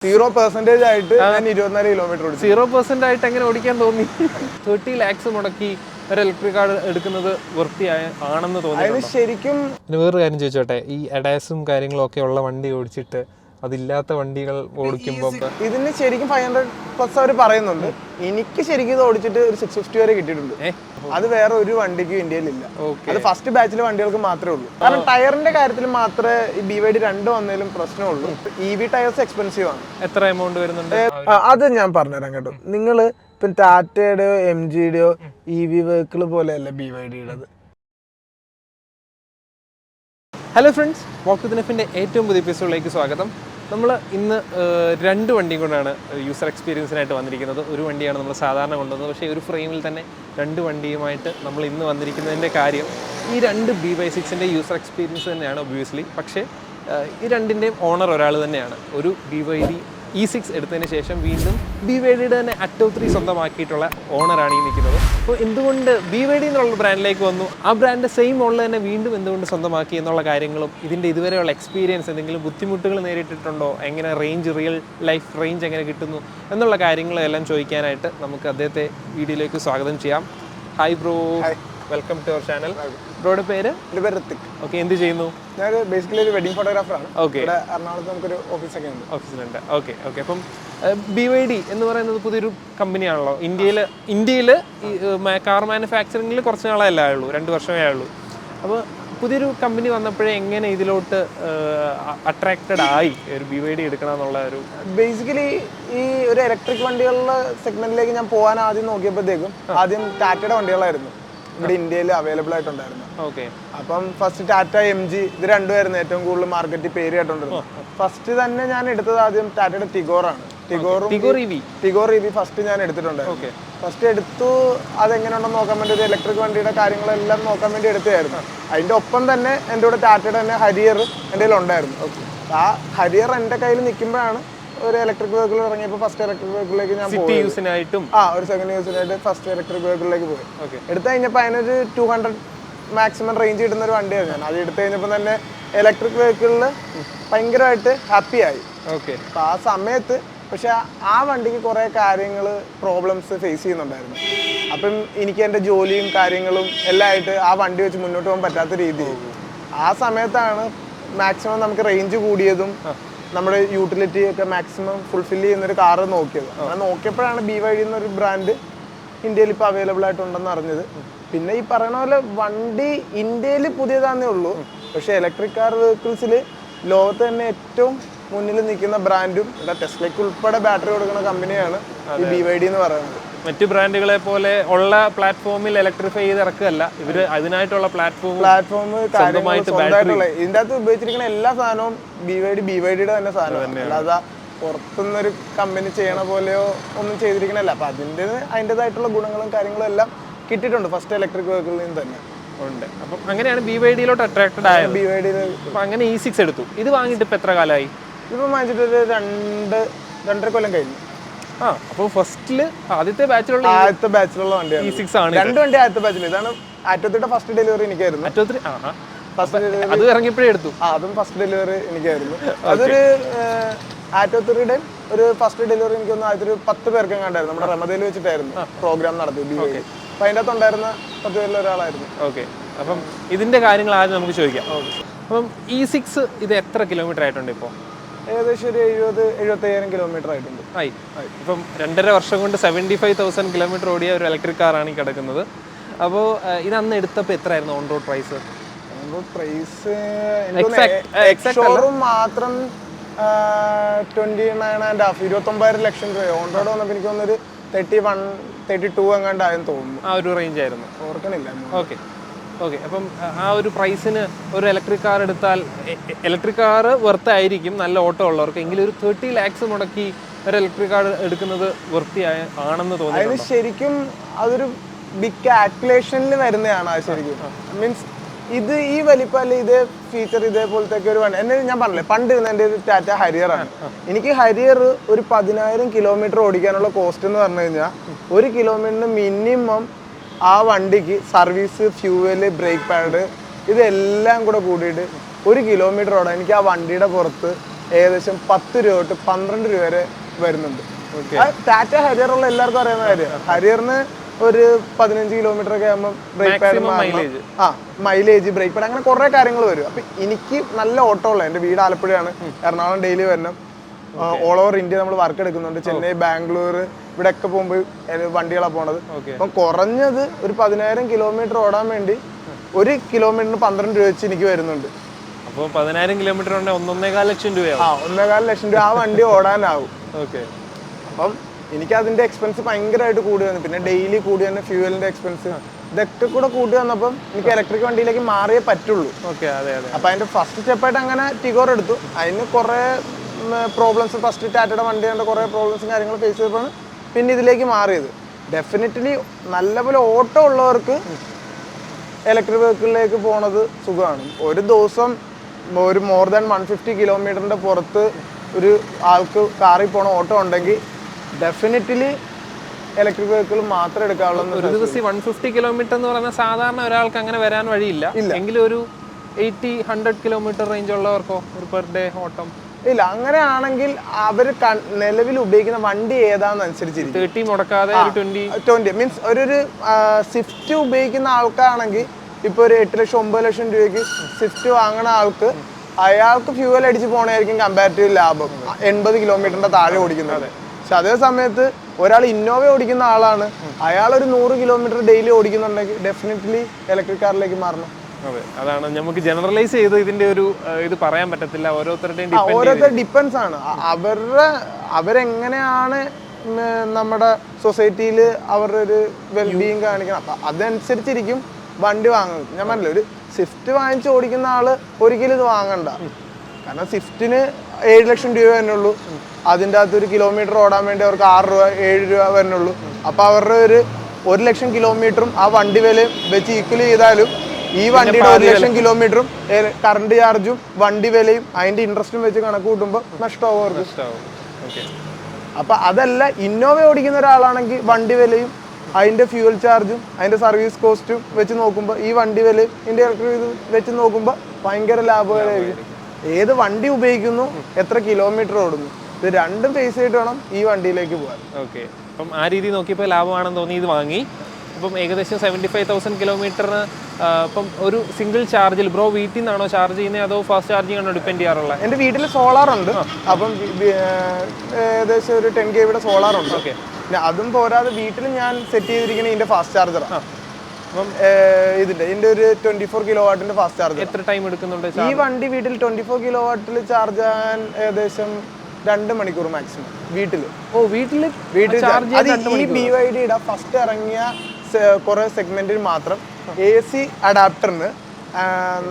0% ആയിട്ട് ഞാൻ 24 കിലോമീറ്റർ ഓടിച്ചു. 0% ആയിട്ട് എങ്ങനെ ഓടിക്കാൻ തോന്നി? 30 lakhs മുടക്കി ഒരു ഇലക്ട്രിക് കാർ എടുക്കുന്നത് വൃത്തിയാണെന്ന് തോന്നി. അതിന് ശരിക്കും വേറൊരു കാര്യം ചോദിച്ചോട്ടെ, ഈ എഡാസും കാര്യങ്ങളും ഒക്കെ ഉള്ള വണ്ടി ഓടിച്ചിട്ട് അതില്ലാത്ത വണ്ടികൾ ഓടിക്കുമ്പോൾ ഇതിന് ശരിക്കും 500+ അവർ പറയുന്നുണ്ട്. എനിക്ക് ശരിക്കും ഇത് ഓടിച്ചിട്ട് ഒരു 650 വരെ കിട്ടിയിട്ടുണ്ട്. അത് വേറെ ഒരു വണ്ടിക്കും ഇന്ത്യയിലില്ല. അത് ഫസ്റ്റ് ബാച്ചിലെ വണ്ടികൾക്ക് മാത്രമേ ഉള്ളൂ. കാരണം ടയറിന്റെ കാര്യത്തിൽ മാത്രമേ ഈ BYD 2 വന്നതിലും പ്രശ്നമുള്ളൂ. EV ടയേഴ്സ് എക്സ്പെൻസീവ് ആണ്. എത്ര എമൗണ്ട് വരുന്നുണ്ട്? അത് ഞാൻ പറഞ്ഞുതരാം കേട്ടോ. നിങ്ങൾ ഇപ്പം ടാറ്റയുടെയോ MGയുടെയോ EV വെഹിക്കിൾ പോലെയല്ല BYDയുടേത്. ഹലോ ഫ്രണ്ട്സ്, വാക്ക് വിത്ത് നെഫിൻ്റെ ഏറ്റവും പുതിയ എപ്പിസോഡിലേക്ക് സ്വാഗതം. നമ്മൾ ഇന്ന് രണ്ട് വണ്ടിയും കൊണ്ടാണ് യൂസർ എക്സ്പീരിയൻസിനായിട്ട് വന്നിരിക്കുന്നത്. ഒരു വണ്ടിയാണ് നമ്മൾ സാധാരണ കൊണ്ടുവന്നത്, പക്ഷേ ഒരു ഫ്രെയിമിൽ തന്നെ രണ്ട് വണ്ടിയുമായിട്ട് നമ്മൾ ഇന്ന് വന്നിരിക്കുന്നതിൻ്റെ കാര്യം ഈ രണ്ട് BY6ൻ്റെ യൂസർ എക്സ്പീരിയൻസ് തന്നെയാണ് ഒബ്വിയസ്ലി. പക്ഷേ ഈ രണ്ടിൻ്റെയും ഓണർ ഒരാൾ തന്നെയാണ്. ഒരു BYD E6 എടുത്തതിന് ശേഷം വീണ്ടും BYDയുടെ തന്നെ Atto 3 സ്വന്തമാക്കിയിട്ടുള്ള ഓണറാണ് ഈ നിൽക്കുന്നത്. അപ്പോൾ എന്തുകൊണ്ട് BYD എന്നുള്ള ബ്രാൻഡിലേക്ക് വന്നു, ആ ബ്രാൻഡ് സെയിം മോഡൽ തന്നെ വീണ്ടും എന്തുകൊണ്ട് സ്വന്തമാക്കി എന്നുള്ള കാര്യങ്ങളും ഇതിൻ്റെ ഇതുവരെയുള്ള എക്സ്പീരിയൻസ്, എന്തെങ്കിലും ബുദ്ധിമുട്ടുകൾ നേരിട്ടിട്ടുണ്ടോ, എങ്ങനെ റേഞ്ച്, റിയൽ ലൈഫ് റേഞ്ച് എങ്ങനെ കിട്ടുന്നു എന്നുള്ള കാര്യങ്ങളെല്ലാം ചോദിക്കാനായിട്ട് നമുക്ക് അദ്ദേഹത്തെ വീഡിയോയിലേക്ക് സ്വാഗതം ചെയ്യാം. Hi bro, welcome to our channel. ബ്രോയുടെ പേര്? ഋത്തിക്. ഓക്കെ, എന്ത് ചെയ്യുന്നു? ഞാൻ ബേസിക്കലി ഒരു വെഡിങ് ഫോട്ടോഗ്രാഫറാണ്. ഓക്കെ, എറണാകുളത്ത് നമുക്കൊരു ഓഫീസൊക്കെ ഉണ്ട്. ഓഫീസിലുണ്ട്. Okay okay. അപ്പം BYD എന്ന് പറയുന്നത് പുതിയൊരു കമ്പനിയാണല്ലോ. ഇന്ത്യയിൽ കാർ മാനുഫാക്ചറിങ്ങിൽ കുറച്ച് നാളെ ഉള്ളൂ, 2 വർഷമേ ആയുള്ളൂ. അപ്പോൾ പുതിയൊരു കമ്പനി വന്നപ്പോഴേ എങ്ങനെ ഇതിലോട്ട് അട്രാക്റ്റഡ് ആയി ഒരു BYD എടുക്കണം എന്നുള്ള ഒരു? ബേസിക്കലി ഈ ഒരു ഇലക്ട്രിക് വണ്ടികളുടെ സെഗ്മെന്റിലേക്ക് ഞാൻ പോകാൻ ആദ്യം നോക്കിയപ്പോഴത്തേക്കും ആദ്യം ടാറ്റയുടെ വണ്ടികളായിരുന്നു ഇവിടെ ഇന്ത്യയിൽ അവൈലബിൾ ആയിട്ടുണ്ടായിരുന്നു. ഓക്കെ. അപ്പം ഫസ്റ്റ് ടാറ്റ MG ഇത് രണ്ടുമായിരുന്നു ഏറ്റവും കൂടുതൽ മാർക്കറ്റിൽ പേര് കേട്ടോണ്ടിരുന്നത്. ഫസ്റ്റ് തന്നെ ഞാൻ എടുത്തത് ആദ്യം ടാറ്റയുടെ ടിഗോറാണ്. ടിഗോർ EV ഫസ്റ്റ് ഞാൻ എടുത്തിട്ടുണ്ടായിരുന്നു. ഫസ്റ്റ് എടുത്തു, അതെങ്ങനെയുണ്ടെന്ന് നോക്കാൻ വേണ്ടി ഒരു ഇലക്ട്രിക് വണ്ടിയുടെ കാര്യങ്ങളെല്ലാം നോക്കാൻ വേണ്ടി എടുത്തതായിരുന്നു. അതിന്റെ ഒപ്പം തന്നെ എൻ്റെ കൂടെ ടാറ്റയുടെ തന്നെ ഹരിയർ എൻ്റെ കയ്യിൽ ഉണ്ടായിരുന്നു. ആ ഹരിയർ എൻ്റെ കയ്യിൽ നിൽക്കുമ്പോഴാണ് ഒരു ഇലക്ട്രിക് വെഹിക്കിൾ ഇറങ്ങിയപ്പോൾ ഫസ്റ്റ് ഇലക്ട്രിക് വെഹിക്കിളിലേക്ക് ഞാൻ പോയി. ഒരു സെക്കൻഡ് യൂസിനായിട്ട് ഫസ്റ്റ് ഇലക്ട്രിക് വെഹിക്കിളിലേക്ക് പോയി. എടുത്തു കഴിഞ്ഞപ്പോൾ അതിനൊരു 200 മാക്സിമം റേഞ്ച് കിട്ടുന്ന ഒരു വണ്ടിയായിരുന്നു ഞാൻ. അത് എടുത്തു കഴിഞ്ഞപ്പോൾ തന്നെ ഇലക്ട്രിക് വെഹിക്കിളിൽ ഭയങ്കരമായിട്ട് ഹാപ്പിയായി. അപ്പം ആ സമയത്ത് പക്ഷെ ആ വണ്ടിക്ക് കുറേ കാര്യങ്ങൾ പ്രോബ്ലംസ് ഫേസ് ചെയ്യുന്നുണ്ടായിരുന്നു. അപ്പം എനിക്ക് എൻ്റെ ജോലിയും കാര്യങ്ങളും എല്ലാം ആയിട്ട് ആ വണ്ടി വെച്ച് മുന്നോട്ട് പോകാൻ പറ്റാത്ത രീതിയിൽ ആ സമയത്താണ് മാക്സിമം നമുക്ക് റേഞ്ച് കൂടിയതും നമ്മുടെ യൂട്ടിലിറ്റി ഒക്കെ മാക്സിമം ഫുൾഫിൽ ചെയ്യുന്നൊരു കാറ് നോക്കിയത്. അങ്ങനെ നോക്കിയപ്പോഴാണ് BYD എന്നൊരു ബ്രാൻഡ് ഇന്ത്യയിൽ ഇപ്പോൾ അവൈലബിൾ ആയിട്ടുണ്ടെന്ന് അറിഞ്ഞത്. പിന്നെ ഈ പറയുന്ന പോലെ വണ്ടി ഇന്ത്യയിൽ പുതിയതാന്നേ ഉള്ളൂ, പക്ഷേ ഇലക്ട്രിക് കാർ വെഹിക്കിൾസിൽ ലോകത്ത് തന്നെ ഏറ്റവും മുന്നിൽ നിൽക്കുന്ന ബ്രാൻഡും ടെസ്ലയ്ക്ക് ഉൾപ്പെടെ ബാറ്ററി കൊടുക്കുന്ന കമ്പനിയാണ് ഈ BYD എന്ന് പറയുന്നത്. മറ്റു ബ്രാൻഡുകളെ പോലെ ഉള്ള പ്ലാറ്റ്ഫോമിൽ ഇലക്ട്രിഫൈ ചെയ്ത് ഇറക്കുകയല്ല ഇവര്, അതിനായിട്ടുള്ള പ്ലാറ്റ്ഫോം സ്വന്തമായിട്ടുള്ള ഇതിൻ്റെ അകത്ത് ഉപയോഗിച്ചിരിക്കുന്ന എല്ലാ സാധനവും BYDയുടെ തന്നെ സാധനം, അല്ലാതെ പുറത്തുനിന്നൊരു കമ്പനി ചെയ്യണ പോലെയോ ഒന്നും ചെയ്തിരിക്കണല്ല. അപ്പൊ അതിൻ്റെതായിട്ടുള്ള ഗുണങ്ങളും കാര്യങ്ങളും എല്ലാം കിട്ടിയിട്ടുണ്ട് ഫസ്റ്റ് ഇലക്ട്രിക് വെഹിക്കിളിൽ നിന്ന് തന്നെ ഉണ്ട്. അപ്പം അങ്ങനെയാണ് BYDയിലോട്ട് അട്രാക്റ്റഡ് ആയത്. അപ്പം അങ്ങനെ E6 എടുത്തു. ഇത് വാങ്ങിയിട്ട് ഇപ്പം എത്ര കാലമായി? ഇതിപ്പോൾ വാങ്ങിച്ചിട്ട് ഒരു 2.5 കൊല്ലം കഴിഞ്ഞു. അപ്പോൾ ഫസ്റ്റില് ആദ്യത്തെ ബാച്ചിലുള്ള വണ്ടിയാണ് E6 ആണ്. 2 വണ്ടി ആദ്യത്തെ ബാച്ചിൽ. ഇതാണ് Atto 3യുടെ ഫസ്റ്റ് ഡെലിവറി എനിക്കായിരുന്നു. അത് ഇറങ്ങിയപ്പോഴേ എടുത്തു. അതും ഫസ്റ്റ് ഡെലിവറി എനിക്കായിരുന്നു. അതൊരു Atto 3യുടെ ഒരു ഫസ്റ്റ് ഡെലിവറി എനിക്ക് ഒന്ന് ആദ്യത്തെ ഒരു 10 പേർക്ക് കണ്ടായിരുന്നു. നമ്മുടെ റമദയിൽ വെച്ചിട്ടായിരുന്നു പ്രോഗ്രാം നടത്തിയത്. അപ്പൊ അതിൻ്റെ അകത്ത് ഉണ്ടായിരുന്ന 10 പേരിൽ ഒരാളായിരുന്നു. ഓക്കെ. അപ്പം ഇതിന്റെ കാര്യങ്ങൾ ആദ്യം നമുക്ക് ചോദിക്കാം. അപ്പം E6 ഇത് എത്ര കിലോമീറ്റർ ആയിട്ടുണ്ട് ഇപ്പോൾ? ഏകദേശം ഒരു 70-75,000 കിലോമീറ്റർ ആയിട്ടുണ്ട്. ഇപ്പം 2.5 വർഷം കൊണ്ട് 75,000 കിലോമീറ്റർ ഓടിയ ഒരു ഇലക്ട്രിക് കാറാണ് ഈ കിടക്കുന്നത്. അപ്പോൾ ഇത് അന്ന് എടുത്തപ്പോൾ എത്രയായിരുന്നു on road price? On road price showroom മാത്രം 29.5 ലക്ഷം രൂപ. ഓൺ റോഡ് വന്നപ്പോൾ എനിക്ക് തോന്നുന്നൊരു 31-32 എങ്ങാണ്ടായെന്ന് തോന്നുന്നു. ആ ഒരു റേഞ്ച് ആയിരുന്നു, ഓർക്കണില്ല. ഓക്കെ. അപ്പം ആ ഒരു പ്രൈസിന് ഒരു ഇലക്ട്രിക് കാർ എടുത്താൽ, ഇലക്ട്രിക് കാർ വെർത്തായിരിക്കും നല്ല ഓട്ടോ ഉള്ളവർക്ക്, എങ്കിലും ഒരു 30 lakhs മുടക്കി ഒരു ഇലക്ട്രിക് കാർ എടുക്കുന്നത് ആണെന്ന് തോന്നുന്നു. അതിന് ശരിക്കും അതൊരു ബിഗ് കാൽക്കുലേഷനിൽ വരുന്നതാണ്. അത് ശരിക്കും മീൻസ് ഇത് ഈ വലിപ്പമല്ല, ഇതേ ഫീച്ചർ ഇതേപോലത്തെ ഒരു വണ്ടി എന്നെ ഞാൻ പറഞ്ഞില്ലേ, പണ്ട് ഇരുന്ന എൻ്റെ ഒരു ടാറ്റ ഹരിയർ ആണ്. എനിക്ക് ഹരിയർ ഒരു 10,000 കിലോമീറ്റർ ഓടിക്കാനുള്ള കോസ്റ്റ് എന്ന് പറഞ്ഞു കഴിഞ്ഞാൽ 1 കിലോമീറ്ററിന് മിനിമം ആ വണ്ടിക്ക് സർവീസ്, ഫ്യൂവല്, ബ്രേക്ക് പാഡ് ഇതെല്ലാം കൂടെ കൂടിയിട്ട് 1 കിലോമീറ്റർ ഓടാൻ എനിക്ക് ആ വണ്ടിയുടെ പുറത്ത് ഏകദേശം 10 രൂപ തൊട്ട് 12 രൂപ വരെ വരുന്നുണ്ട്. ടാറ്റ ഹരിയർ ഉള്ള എല്ലാവർക്കും അറിയാവുന്ന കാര്യമാണ്. ഹരിയറിന് ഒരു 15 കിലോമീറ്റർ ഒക്കെ ആകുമ്പോൾ brake pad mileage, brake pad, അങ്ങനെ കുറെ കാര്യങ്ങൾ വരും. അപ്പൊ എനിക്ക് നല്ല ഓട്ടോ ഉള്ള, എന്റെ വീട് ആലപ്പുഴയാണ്, എറണാകുളം ഡെയിലി വരണം, ഓൾ ഓവർ ഇന്ത്യ നമ്മൾ വർക്ക് എടുക്കുന്നുണ്ട്, ചെന്നൈ, ബാംഗ്ലൂർ, ഇവിടെ ഒക്കെ പോകുമ്പോൾ വണ്ടികളാണ് പോണത്. അപ്പം കുറഞ്ഞത് ഒരു 10,000 കിലോമീറ്റർ ഓടാൻ വേണ്ടി 1 കിലോമീറ്ററിന് 12 രൂപ വെച്ച് എനിക്ക് വരുന്നുണ്ട്. അപ്പോൾ 10,000 കിലോമീറ്റർ 1.25 ലക്ഷം രൂപയാവും. 1.25 ലക്ഷം രൂപ ആ വണ്ടി ഓടാനാവും. അപ്പം എനിക്ക് അതിന്റെ എക്സ്പെൻസ് ഭയങ്കരമായിട്ട് കൂടി വന്നു. പിന്നെ ഡെയിലി കൂടി വന്ന ഫ്യൂവലിന്റെ എക്സ്പെൻസ്, ഇതൊക്കെ കൂടെ കൂട്ടി വന്നപ്പം എനിക്ക് ഇലക്ട്രിക് വണ്ടിയിലേക്ക് മാറിയേ പറ്റുള്ളൂ. അപ്പൊ അതിന്റെ ഫസ്റ്റ് സ്റ്റെപ്പായിട്ട് അങ്ങനെ ടിഗോർ എടുത്തു. അതിന് കുറെ പ്രോബ്ലംസ്, ഫസ്റ്റ് ടാറ്റയുടെ വണ്ടി കണ്ട കുറെ പ്രോബ്ലംസും കാര്യങ്ങൾ ഫേസ് ചെയ്തപ്പോഴാണ് പിന്നെ ഇതിലേക്ക് മാറിയത്. ഡെഫിനറ്റ്ലി നല്ലപോലെ ഓട്ടോ ഉള്ളവർക്ക് ഇലക്ട്രിക് വെഹിക്കിളിലേക്ക് പോണത് സുഖമാണ്. ഒരു ദിവസം ഒരു മോർ ദാൻ 150 കിലോമീറ്ററിന്റെ പുറത്ത് ഒരു ആൾക്ക് കാറിൽ പോണ ഓട്ടോ ഉണ്ടെങ്കിൽ ഡെഫിനറ്റ്ലി ഇലക്ട്രിക് വെഹിക്കിൾ മാത്രം എടുക്കാവുള്ളൂ. ഒരു ദിവസം 150 കിലോമീറ്റർ എന്ന് പറഞ്ഞാൽ സാധാരണ ഒരാൾക്ക് അങ്ങനെ വരാൻ വഴിയില്ല. എങ്കിലും ഒരു 80-100 കിലോമീറ്റർ റേഞ്ച് ഉള്ളവർക്കോ ഒരു പെർ ഡേ ഓട്ടം ഇല്ല. അങ്ങനെയാണെങ്കിൽ അവർ നിലവിൽ ഉപയോഗിക്കുന്ന വണ്ടി ഏതാണെന്നനുസരിച്ചിരിക്കും. 30 മുടക്കാതെ 20 മീൻസ് ഒരു സ്വിഫ്റ്റ് ഉപയോഗിക്കുന്ന ആൾക്കാണെങ്കിൽ ഇപ്പൊ ഒരു 8 ലക്ഷം 9 ലക്ഷം രൂപയ്ക്ക് സ്വിഫ്റ്റ് വാങ്ങുന്ന ആൾക്ക് അയാൾക്ക് ഫ്യൂവൽ അടിച്ച് പോകണമായിരിക്കും കമ്പാരിറ്റീവ് ലാഭം 80 കിലോമീറ്ററിന്റെ താഴെ ഓടിക്കുന്നത്. പക്ഷെ അതേ സമയത്ത് ഒരാൾ ഇന്നോവ ഓടിക്കുന്ന ആളാണ്, അയാൾ ഒരു 100 കിലോമീറ്റർ ഡെയിലി ഓടിക്കുന്നുണ്ടെങ്കിൽ ഡെഫിനറ്റ്ലി ഇലക്ട്രിക് കാറിലേക്ക് മാറണം. അതെ, അതാണ് നമുക്ക് ജനറലൈസ് ചെയ്ത് ഇതിന്റെ ഒരു ഇത് പറയാൻ പറ്റത്തില്ല. ഓരോരുത്തരുടെയും ഡിപ്പെൻസ് ആണ്. അവരെങ്ങനെയാണ് നമ്മുടെ സൊസൈറ്റിയിൽ അവരുടെ ഒരു വെൽബീയിങ് കാണിക്കണം. അപ്പൊ അതനുസരിച്ചിരിക്കും വണ്ടി വാങ്ങുന്നത്. ഞാൻ പറഞ്ഞില്ല, ഒരു സ്വിഫ്റ്റ് വാങ്ങിച്ച് ഓടിക്കുന്ന ആള് ഒരിക്കലും ഇത് വാങ്ങണ്ട. കാരണം സ്വിഫ്റ്റിന് 7 ലക്ഷം രൂപ വരുന്നുള്ളൂ. അതിൻ്റെ അകത്ത് ഒരു കിലോമീറ്റർ ഓടാൻ വേണ്ടി അവർക്ക് 6 രൂപ 7 രൂപ വരുന്നുള്ളൂ. അപ്പൊ അവരുടെ ഒരു 1 ലക്ഷം കിലോമീറ്ററും ആ വണ്ടി വില വെച്ച് ഈക്വൽ ചെയ്താലും ഈ വണ്ടിയുടെ 1 ലക്ഷം കിലോമീറ്ററും കറണ്ട് ചാർജും വണ്ടി വിലയും അതിന്റെ ഇൻട്രസ്റ്റും വെച്ച് കണക്ക് കൂട്ടുമ്പോൾ നഷ്ടമാവും അവർക്ക്. അപ്പൊ അതല്ല, ഇന്നോവ ഓടിക്കുന്ന ഒരാളാണെങ്കിൽ വണ്ടി വിലയും അതിന്റെ ഫ്യൂവൽ ചാർജും അതിന്റെ സർവീസ് കോസ്റ്റും വെച്ച് നോക്കുമ്പോൾ ഈ വണ്ടി വിലയും ഇതിന്റെ ഇലക്ട്രിക് വെച്ച് നോക്കുമ്പോൾ ഭയങ്കര ലാഭകരമായിരിക്കും. ഏത് വണ്ടി ഉപയോഗിക്കുന്നു, എത്ര കിലോമീറ്റർ ഓടുന്നു, ഇത് രണ്ടും ഫേസ് ചെയ്തിട്ട് വേണം ഈ വണ്ടിയിലേക്ക് പോകാൻ. ഓക്കെ, അപ്പം ആ രീതി നോക്കിയപ്പോൾ ലാഭമാണെന്ന് തോന്നി ഇത് വാങ്ങി. അപ്പം ഏകദേശം 75,000 കിലോമീറ്ററിന് ഇപ്പം ഒരു സിംഗിൾ ചാർജിൽ ബ്രോ വീട്ടിൽ നിന്നാണോ ചാർജ് ചെയ്യുന്നത് അതോ ഫാസ്റ്റ് ചാർജിങ് ആണോ ഡിപ്പെൻഡ് ചെയ്യാറുള്ളത്? എൻ്റെ വീട്ടിൽ സോളാർ ഉണ്ട്. അപ്പം ഏകദേശം ഒരു 10 kW സോളാർ ഉണ്ട്. ഓക്കെ, അതും പോരാതെ വീട്ടിൽ ഞാൻ സെറ്റ് ചെയ്തിരിക്കുന്ന ഇതിന്റെ ഫാസ്റ്റ് ചാർജറാണ്. അപ്പം ഇതിന്റെ ഒരു 24 കിലോവാട്ടിന്റെ ഫാസ്റ്റ് ചാർജർ. എത്ര ടൈം എടുക്കുന്നുണ്ട് ഈ വണ്ടി വീട്ടിൽ 24 കിലോവാട്ടിൽ ചാർജ് ചെയ്യാൻ? ഏകദേശം 2 മണിക്കൂർ മാക്സിമം വീട്ടിൽ. വീട്ടിൽ ഈ BYDയുടെ ഫസ്റ്റ് ഇറങ്ങിയ കുറെ സെഗ്മെന്റിൽ മാത്രം AC അഡാപ്റ്ററിന്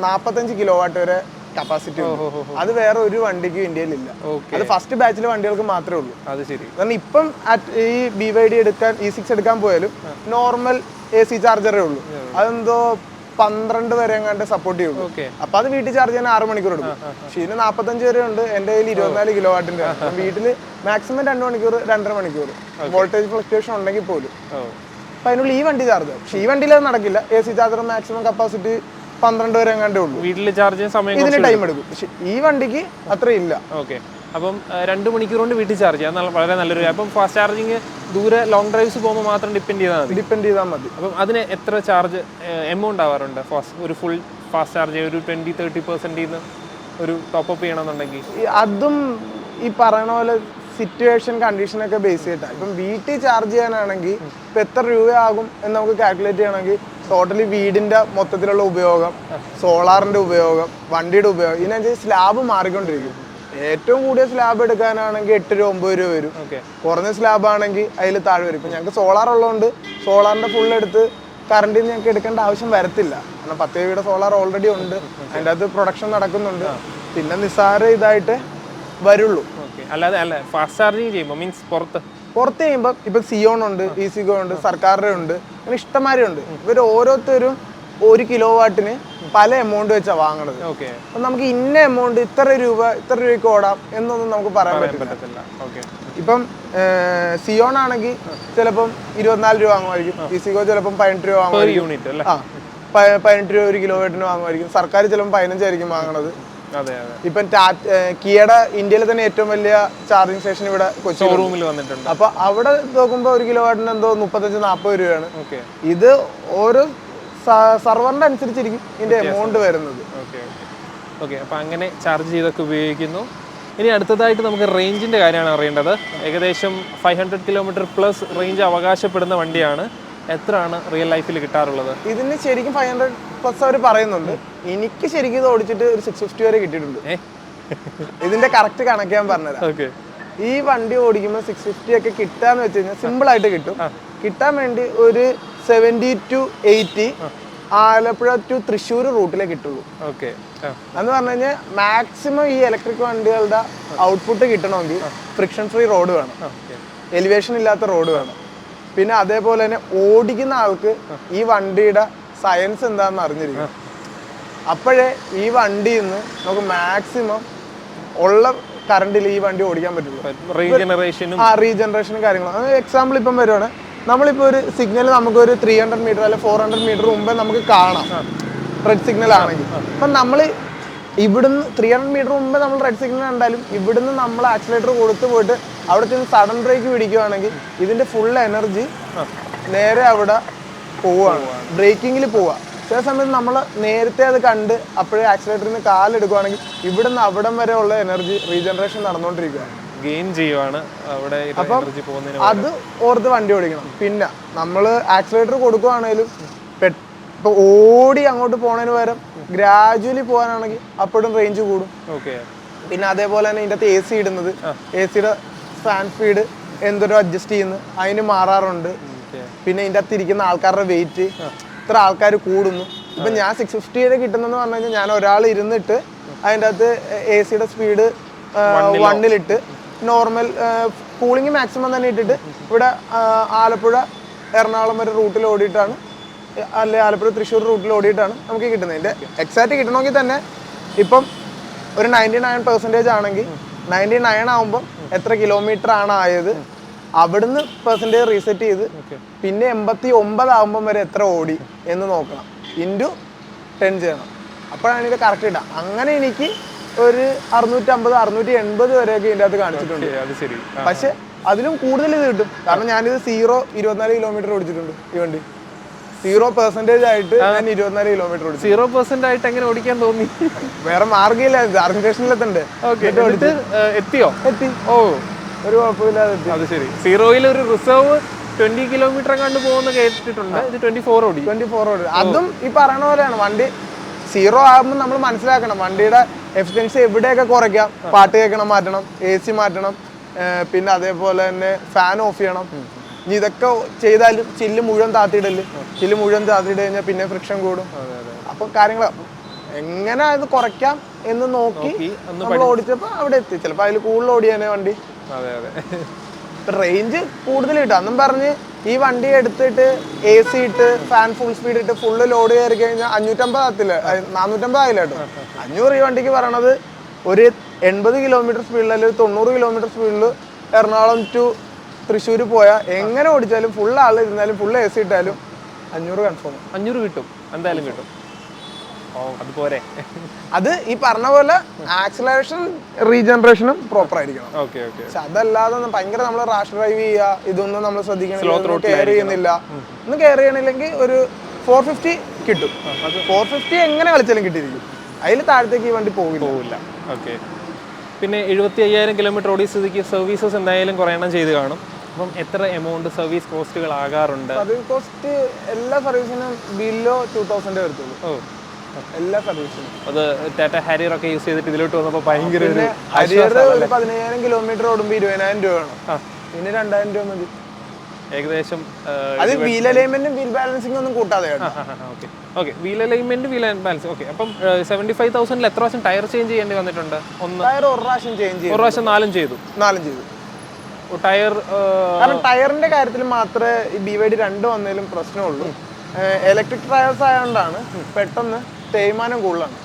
45 കിലോവാട്ട് വരെ കപ്പാസിറ്റി ഉണ്ട്. അത് വേറെ ഒരു വണ്ടിക്കും ഇന്ത്യയിലില്ല. അത് ഫസ്റ്റ് ബാച്ചിലെ വണ്ടികൾക്ക് മാത്രമേ ഉള്ളൂ. അത് ശരി. കാരണം ഇപ്പം ഈ BYD എടുക്കാൻ E6 എടുക്കാൻ പോയാലും നോർമൽ AC ചാർജറേ ഉള്ളൂ. അതെന്തോ 12 വരെ എങ്ങാണ്ട് സപ്പോർട്ട് ചെയ്യുള്ളൂ. അപ്പൊ അത് വീട്ടിൽ ചാർജ് ചെയ്യാൻ 6 മണിക്കൂർ എടുക്കും. പക്ഷെ ഇതിന് 45 വരെ ഉണ്ട്. എന്റെ കയ്യിൽ 24 കിലോവാട്ടിന്റെ. വീട്ടില് മാക്സിമം 2 മണിക്കൂർ 2.5 മണിക്കൂർ വോൾട്ടേജ് ഫ്ലക്ച്വേഷൻ ഉണ്ടെങ്കിൽ പോലും അപ്പൊ അതിനുള്ള ഈ വണ്ടി ചാർജ്. പക്ഷെ ഈ വണ്ടിയിൽ അത് നടക്കില്ല. AC ചാർജർ മാക്സിമം കപ്പാസിറ്റി 12 വരെ എങ്ങാണ്ടേ ഉള്ളൂ. വീട്ടിൽ ചാർജ് ചെയ്യാൻ സമയം ഇതിന് ടൈം എടുക്കും. പക്ഷെ ഈ വണ്ടിക്ക് അത്ര ഇല്ല. ഓക്കെ, അപ്പം 2 മണിക്കൂർ കൊണ്ട് വീട്ടിൽ ചാർജ് ചെയ്യാം. വളരെ നല്ലൊരു. അപ്പം ഫാസ്റ്റ് ചാർജിങ് ദൂരെ ലോങ് ഡ്രൈവ്സ് പോകുമ്പോൾ മാത്രം ഡിപ്പെൻഡ് ചെയ്താൽ മതി. അപ്പം അതിന് എത്ര ചാർജ് എമൗണ്ട് ആവാറുണ്ട്? ഒരു ഫുൾ ഫാസ്റ്റ് ചാർജ് ഒരു 20-30% ഒരു ടോപ്പ് അപ്പ് ചെയ്യണമെന്നുണ്ടെങ്കിൽ? അതും ഈ പറയണ പോലെ സിറ്റുവേഷൻ കണ്ടീഷനൊക്കെ ബേസ് ചെയ്തിട്ടാണ്. ഇപ്പം വീട്ടിൽ ചാർജ് ചെയ്യാനാണെങ്കിൽ ഇപ്പം എത്ര രൂപയാകും എന്ന് നമുക്ക് കാൽക്കുലേറ്റ് ചെയ്യണമെങ്കിൽ ടോട്ടലി വീടിന്റെ മൊത്തത്തിലുള്ള ഉപയോഗം, സോളാറിന്റെ ഉപയോഗം, വണ്ടിയുടെ ഉപയോഗം, ഇതിനനുസരിച്ച് സ്ലാബ് മാറിക്കൊണ്ടിരിക്കും. ഏറ്റവും കൂടിയ സ്ലാബ് എടുക്കാനാണെങ്കിൽ 8 രൂപ 9 രൂപ വരും. കുറഞ്ഞ സ്ലാബ് ആണെങ്കിൽ അതിൽ താഴെ വരും. ഇപ്പം ഞങ്ങൾക്ക് സോളാർ ഉള്ളതുകൊണ്ട് സോളാറിന്റെ ഫുൾ എടുത്ത് കറണ്ടിൽ നിന്ന് ഞങ്ങൾക്ക് എടുക്കേണ്ട ആവശ്യം വരത്തില്ല. കാരണം 10 kW സോളാർ ഓൾറെഡി ഉണ്ട്. അതിൻ്റെ അകത്ത് പ്രൊഡക്ഷൻ നടക്കുന്നുണ്ട്. പിന്നെ നിസ്സാര ഇതായിട്ട് വരുള്ളൂ. അല്ലാതെ ഫാസ്റ്റ് ചാർജിങ് ചെയ്യുമ്പോൾ മീൻസ് പുറത്ത് ചെയ്യുമ്പോൾ ഇപ്പം സിയോൺ ഉണ്ട്, ഈസിഗോ ഉണ്ട്, സർക്കാരിന്റെ ഉണ്ട്, അങ്ങനെ ഇഷ്ടംമാരെ ഉണ്ട്. ഇവർ ഓരോരുത്തരും 1 കിലോവാട്ടിന് പല എമൗണ്ട് വെച്ചാണ് വാങ്ങണത്. അപ്പം നമുക്ക് ഇന്ന എമൗണ്ട് ഇത്ര രൂപയ്ക്ക് ഓടാം എന്നൊന്നും നമുക്ക് പറയാൻ പറ്റില്ല. ഇപ്പം സിയോൺ ആണെങ്കിൽ ചിലപ്പം 24 രൂപ വാങ്ങുമായിരിക്കും. ഈസിഗോ ചിലപ്പം 18 രൂപ വാങ്ങുമായിരിക്കും. 18 രൂപ 1 കിലോവാട്ടിന് വാങ്ങുമായിരിക്കും. സർക്കാർ ചിലപ്പോൾ 15 ആയിരിക്കും വാങ്ങണത്. അതെ അതെ. ഇപ്പം കിയയുടെ ഇന്ത്യയിലെ തന്നെ ഏറ്റവും വലിയ ചാർജിങ് സ്റ്റേഷൻ ഇവിടെ കൊച്ചി ഷോറൂമിൽ വന്നിട്ടുണ്ട്. അപ്പൊ അവിടെ നോക്കുമ്പോൾ 1 കിലോവാട്ടിന് എന്തോ 35-40 രൂപയാണ്. ഓക്കെ ഇത് ഓരോ സർവറിന്റെ അനുസരിച്ചിരിക്കും ഇതിന്റെ എമൗണ്ട് വരുന്നത്. Okay okay okay. അപ്പം അങ്ങനെ ചാർജ് ചെയ്തൊക്കെ ഉപയോഗിക്കുന്നു. ഇനി അടുത്തതായിട്ട് നമുക്ക് റേഞ്ചിൻ്റെ കാര്യമാണ് അറിയേണ്ടത്. ഏകദേശം 500 കിലോമീറ്റർ പ്ലസ് റേഞ്ച് അവകാശപ്പെടുന്ന വണ്ടിയാണ്. എത്രയാണ് റിയൽ ലൈഫിൽ കിട്ടാറുള്ളത്? ഇതിന് ശരിക്കും 500 പ്ലസ് അവർ പറയുന്നുണ്ട്. എനിക്ക് ശരിക്കും ഇത് ഓടിച്ചിട്ട് ഒരു 650 വരെ കിട്ടിയിട്ടുണ്ട്. ഇതിന്റെ കറക്റ്റ് കണക്ക് ഞാൻ പറഞ്ഞുതരാം. ഓക്കെ. ഈ വണ്ടി ഓടിക്കുമ്പോൾ 650 ഒക്കെ കിട്ടാന്ന് വെച്ച് കഴിഞ്ഞാൽ സിമ്പിൾ ആയിട്ട് കിട്ടും. കിട്ടാൻ വേണ്ടി ഒരു 70 to 80 ആലപ്പുഴ ടു തൃശ്ശൂർ റൂട്ടിലേ കിട്ടുള്ളൂ. ഓക്കെ. എന്ന് പറഞ്ഞു കഴിഞ്ഞാൽ മാക്സിമം ഈ ഇലക്ട്രിക് വണ്ടികളുടെ ഔട്ട്പുട്ട് കിട്ടണമെങ്കിൽ ഫ്രിക്ഷൻ ഫ്രീ റോഡ് വേണം, എലിവേഷൻ ഇല്ലാത്ത റോഡ് വേണം. പിന്നെ അതേപോലെ തന്നെ ഓടിക്കുന്ന ആൾക്ക് ഈ വണ്ടിയുടെ സയൻസ് എന്താണെന്ന് അറിഞ്ഞിരിക്കും. അപ്പോഴേ ഈ വണ്ടിയിൽ നിന്ന് നമുക്ക് മാക്സിമം ഉള്ള കറണ്ടിൽ ഈ വണ്ടി ഓടിക്കാൻ പറ്റുള്ളൂ. റീജനറേഷനും കാര്യങ്ങളും. എക്സാമ്പിൾ ഇപ്പം വരുവാണ്, നമ്മളിപ്പോൾ ഒരു സിഗ്നൽ നമുക്കൊരു 300 മീറ്റർ അല്ലെങ്കിൽ 400 മീറ്റർ മുമ്പേ നമുക്ക് കാണാം റെഡ് സിഗ്നൽ ആണെങ്കിൽ. അപ്പം നമ്മൾ ഇവിടുന്ന് 300 മീറ്റർ മുമ്പേ നമ്മൾ റെഡ് സിഗ്നൽ കണ്ടാലും ഇവിടുന്ന് നമ്മൾ ആക്സിലേറ്റർ കൊടുത്ത് പോയിട്ട് അവിടെ ചെന്ന് സഡൻ ബ്രേക്ക് പിടിക്കുകയാണെങ്കിൽ ഇതിന്റെ ഫുൾ എനർജി നേരെ അവിടെ പോവുകയാണ്, ബ്രേക്കിങ്ങിൽ പോവുക. ചില സമയത്ത് നമ്മൾ നേരത്തെ അത് കണ്ട് അപ്പോഴേ ആക്സിലേറ്ററിൽ നിന്ന് കാലെടുക്കുകയാണെങ്കിൽ ഇവിടുന്ന് അവിടം വരെ ഉള്ള എനർജി റീജനറേഷൻ നടന്നുകൊണ്ടിരിക്കുകയാണ്, ഗെയിൻ ചെയ്യുവാണ് അവിടെ. അപ്പം അത് ഓർത്ത് വണ്ടി ഓടിക്കണം. പിന്നെ നമ്മൾ ആക്സിലേറ്റർ കൊടുക്കുകയാണെങ്കിലും ഇപ്പോൾ ഓടി അങ്ങോട്ട് പോണതിന് പകരം ഗ്രാജുവലി പോകാനാണെങ്കിൽ അപ്പോഴും റേഞ്ച് കൂടും. പിന്നെ അതേപോലെ തന്നെ ഇതിൻ്റെ അകത്ത് AC ഇടുന്നത്, AC-യുടെ ഫാൻ സ്പീഡ് എന്തൊരു അഡ്ജസ്റ്റ് ചെയ്യുന്നു അതിന് മാറാറുണ്ട്. പിന്നെ ഇതിൻ്റെ അകത്ത് ഇരിക്കുന്ന ആൾക്കാരുടെ വെയിറ്റ്, ഇത്ര ആൾക്കാർ കൂടുന്നു. ഇപ്പം ഞാൻ 650 കിട്ടുന്നതെന്ന് പറഞ്ഞു കഴിഞ്ഞാൽ ഞാൻ ഒരാൾ ഇരുന്നിട്ട് അതിൻ്റെ അകത്ത് AC-യുടെ സ്പീഡ് 1-ലിട്ട് നോർമൽ കൂളിംഗ് മാക്സിമം തന്നെ ഇട്ടിട്ട് ഇവിടെ ആലപ്പുഴ എറണാകുളം വരെ റൂട്ടിൽ ഓടിയിട്ടാണ്, അല്ലെ ആലപ്പുഴ തൃശ്ശൂർ റൂട്ടിൽ ഓടിയിട്ടാണ് നമുക്ക് കിട്ടുന്നത്. ഇതിൻ്റെ എക്സാക്റ്റ് കിട്ടണമെങ്കിൽ തന്നെ ഇപ്പം ഒരു 99% ആണെങ്കിൽ 99 ആകുമ്പോൾ എത്ര കിലോമീറ്റർ ആണ് ആയത്, അവിടുന്ന് പെർസെൻറ്റേജ് റീസെറ്റ് ചെയ്ത് പിന്നെ 89 ആകുമ്പം വരെ എത്ര ഓടി എന്ന് നോക്കണം, ഇൻറ്റു 10 ചെയ്യണം. അപ്പോഴാണ് ഇത് കറക്റ്റ് കിട്ടുക. അങ്ങനെ എനിക്ക് ഒരു 650-680 വരെയൊക്കെ ഇതിൻ്റെ അകത്ത് കാണിച്ചിട്ടുണ്ട്. പക്ഷെ അതിലും കൂടുതൽ ഇത് കിട്ടും. കാരണം ഞാനിത് 24 കിലോമീറ്റർ ഓടിച്ചിട്ടുണ്ട്. ഈ വണ്ടി 0% ആയിട്ട് ഞാൻ 24 കിലോമീറ്റർ ഓടിച്ചു. 0% ആയിട്ട് എങ്ങനെ ഓടിക്കാൻ തോന്നി? വേറെ മാർഗ്ഗമില്ല, ചാർജിംഗ് സ്റ്റേഷനിലെത്തണ്ടേ. എത്തിയോ? എത്തി. ഓ, ഒരു കുഴപ്പമില്ലാതെ എത്തി. അത് ശരി. 0-ൽ ഒരു റിസർവ് 20 കിലോമീറ്റർ കണ്ടു പോകുന്ന കേട്ടിട്ടുണ്ട്. ഇത് 24 ഓടി. അതും ഈ പറയണ പോലെയാണ്. വണ്ടി 0 ആകുമ്പോൾ നമ്മൾ മനസ്സിലാക്കണം വണ്ടിയുടെ എഫിഷ്യൻസി എവിടെയൊക്കെ കുറയ്ക്കാം. പാട്ട് കേൾക്കണം, മാറ്റണം, AC മാറ്റണം, പിന്നെ അതേപോലെ തന്നെ ഫാൻ ഓഫ് ചെയ്യണം. ഇനി ഇതൊക്കെ ചെയ്താലും ചില്ല് മുഴുവൻ താത്തിയിടല്, ചില്ല് മുഴുവൻ താത്തിയിട്ട് കഴിഞ്ഞാൽ പിന്നെ ഫ്രിക്ഷൻ കൂടും. അപ്പൊ കാര്യങ്ങൾ എങ്ങനെ അത് കുറയ്ക്കാം എന്ന് നോക്കി നമ്മൾ ഓടിച്ചപ്പോൾ അവിടെ എത്തി. ചിലപ്പോൾ അതിൽ കൂടുതൽ ഓടിയാനേ വണ്ടി. റേഞ്ച് കൂടുതൽ കിട്ടും. അന്നും പറഞ്ഞ് ഈ വണ്ടി എടുത്തിട്ട് AC ഇട്ട് ഫാൻ ഫുൾ സ്പീഡ് ഇട്ട് ഫുള്ള് ലോഡ് കയറി കഴിഞ്ഞാൽ 550 ആത്തില്ല, 450 ആയില്ല കേട്ടോ. 500 ഈ വണ്ടിക്ക് പറയണത് ഒരു 80 കിലോമീറ്റർ സ്പീഡിൽ അല്ലെങ്കിൽ 90 കിലോമീറ്റർ സ്പീഡിൽ എറണാകുളം ടു തൃശ്ശൂർ പോയാൽ എങ്ങനെ ഓടിച്ചാലും ഫുൾ ആൾ ഇരുന്നാലും ഫുൾ AC ഇട്ടാലും 500 കൺഫേം. 500 കിട്ടും, എന്തായാലും കിട്ടും. അതുപോലെ അത് ഈ പറഞ്ഞ പോലെ ആക്സിലറേഷൻ റീജനറേഷനും പ്രോപ്പർ ആയിരിക്കണം. പക്ഷെ അതല്ലാതെ ഭയങ്കര നമ്മൾ റാഷ് ഡ്രൈവ് ചെയ്യുക, ഇതൊന്നും നമ്മൾ ശ്രദ്ധിക്കണില്ല, കെയർ ചെയ്യുന്നില്ല. ഒന്ന് കെയർ ചെയ്യണില്ലെങ്കിൽ ഒരു 450 കിട്ടും. 450 എങ്ങനെ കളിച്ചാലും കിട്ടിയിരിക്കും. അതിൽ താഴത്തേക്ക് ഈ വണ്ടി പോകില്ല. പിന്നെ 75,000 കിലോമീറ്റർ ഓടിയ സ്ഥിതിക്ക് സർവീസസ് എന്തായാലും കുറേ എണ്ണം ചെയ്ത് കാണും. അപ്പം എത്ര എമൗണ്ട് സർവീസ് കോസ്റ്റുകൾ ആകാറുണ്ട്? സർവീസ് കോസ്റ്റ് എല്ലാ സർവീസിനും ബിലോ 2000 വരത്തുള്ളൂ. എല്ലാ സർവീസിനും. അത് ടാറ്റ ഹാരിയർ ഒക്കെ യൂസ് ചെയ്തിട്ട് ഇതിലോട്ട് വന്നപ്പോൾ ഭയങ്കര ഹാരിയർ ഒരു 15,000 കിലോമീറ്റർ ഓടുമ്പോൾ 20,000 രൂപ വേണം. പിന്നെ 2,000 രൂപ മതി ഏകദേശം. അത് വീൽ അലൈൻമെന്റും വീൽ ബാലൻസിംഗ് ഒന്നും കൂട്ടാതെ. Wheel alignment, wheel balance. Okay. അപ്പം 75,000-ൽ എത്ര പ്രാവശ്യം ടയർ ചേഞ്ച് ചെയ്യേണ്ടി വന്നിട്ടുണ്ട്? ടയർ ഒരു പ്രാവശ്യം ചേഞ്ച് ചെയ്തു. ഒരു പ്രാവശ്യം 4 ചെയ്തു. ടയർ കാരണം ടയറിന്റെ കാര്യത്തിൽ മാത്രമേ ഈ BYD 2 വന്നതിലും പ്രശ്നമുള്ളൂ. ഇലക്ട്രിക് ടയർസ് ആയതുകൊണ്ടാണ് പെട്ടെന്ന് തേയ്മാനം കൂടുതലാണ്.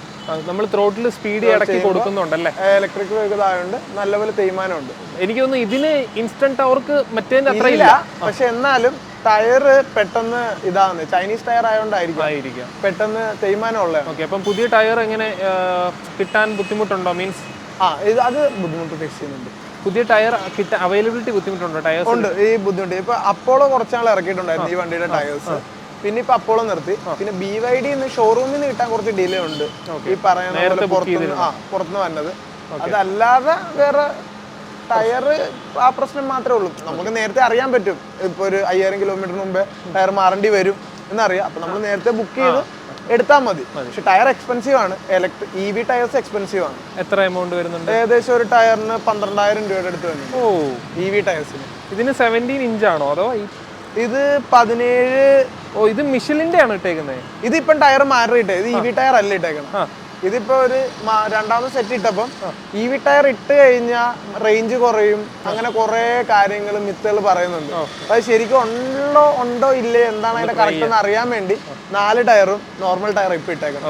നമ്മൾ ത്രോട്ടിൽ സ്പീഡ് ഇടയ്ക്ക് കൊടുക്കുന്നുണ്ടല്ലേ. ഇലക്ട്രിക് വെഹിക്കിൾ ആയതുകൊണ്ട് നല്ലപോലെ തേയ്മാനമുണ്ട്. എനിക്ക് തോന്നുന്നു ഇതിന് ഇൻസ്റ്റന്റ് ടോർക്ക് മറ്റേതിന്റെ അത്ര ഇല്ല. പക്ഷെ എന്നാലും ടയർ പെട്ടെന്ന് ഇതാണ് ചൈനീസ് ടയർ ആയതുകൊണ്ടായിരിക്കും പെട്ടെന്ന് തേയ്മാനം ഉള്ളത്. ഓക്കെ, അപ്പം പുതിയ ടയർ എങ്ങനെ കിട്ടാൻ ബുദ്ധിമുട്ടുണ്ടോ? മീൻസ് അത് ബുദ്ധിമുട്ട് ഫേസ് ചെയ്യുന്നുണ്ട്. പുതിയ ടയർ കിട്ടാൻ അവൈലബിലിറ്റി ബുദ്ധിമുട്ടുണ്ടോ? ടയർ ഉണ്ട്, ഈ ബുദ്ധിമുട്ട്. ഇപ്പൊ അപ്പോളോ കുറച്ചാൾ ഇറക്കിയിട്ടുണ്ടായിരുന്നു ഈ വണ്ടിയുടെ ടയേഴ്സ്, പിന്നെ ഇപ്പൊ അപ്പോളോ നിർത്തി. പിന്നെ BYD ഷോറൂമിൽ നിന്ന് കിട്ടാൻ കുറച്ച് ഡിലേ ഉണ്ട്, ഈ പറയുന്ന പുറത്തുനിന്ന് വന്നത്. അതല്ലാതെ വേറെ ടയർ ആ പ്രശ്നം മാത്രമേ ഉള്ളൂ. നമുക്ക് നേരത്തെ അറിയാൻ പറ്റും, ഇപ്പൊ ഒരു 5000 കിലോമീറ്റർ മുമ്പേ ടയർ മാറേണ്ടി വരും എന്നറിയാം. അപ്പൊ നമ്മൾ നേരത്തെ ബുക്ക് ചെയ്ത് എടുത്താൽ മതി. പക്ഷെ ടയർ എക്സ്പെൻസീവ് ആണ്, EV ടയേഴ്സ് എക്സ്പെൻസീവ് ആണ്. എത്ര എമൗണ്ട് വരുന്നുണ്ട്? ഏകദേശം ഒരു ടയറിന് 12,000 രൂപയുടെ അടുത്ത് വരുന്നുണ്ട്. EV ടയേഴ്സിന്. ഇതിന് 17 ഇഞ്ചാണോ അതോ ഇത് 17? ഇത് മിഷലിന്റെ ആണ് ഇട്ടേക്കുന്നത്. ഇതിപ്പം ടയർ മാറിയിട്ടേ, ഇത് EV ടയർ അല്ല ഇട്ടേക്കണം. ഇതിപ്പോ ഒരു രണ്ടാമത് സെറ്റ് ഇട്ടപ്പം EV ടയർ ഇട്ട് കഴിഞ്ഞാൽ റേഞ്ച് കുറയും, അങ്ങനെ കുറെ കാര്യങ്ങൾ മിത്തുകൾ പറയുന്നുണ്ട്. അത് ശരിക്കും ഉണ്ടോ ഇല്ലേ എന്താണ് അതിന്റെ കറക്റ്റ് എന്ന് അറിയാൻ വേണ്ടി 4 ടയറും നോർമൽ ടയർ ഇപ്പൊ ഇട്ടേക്കണം.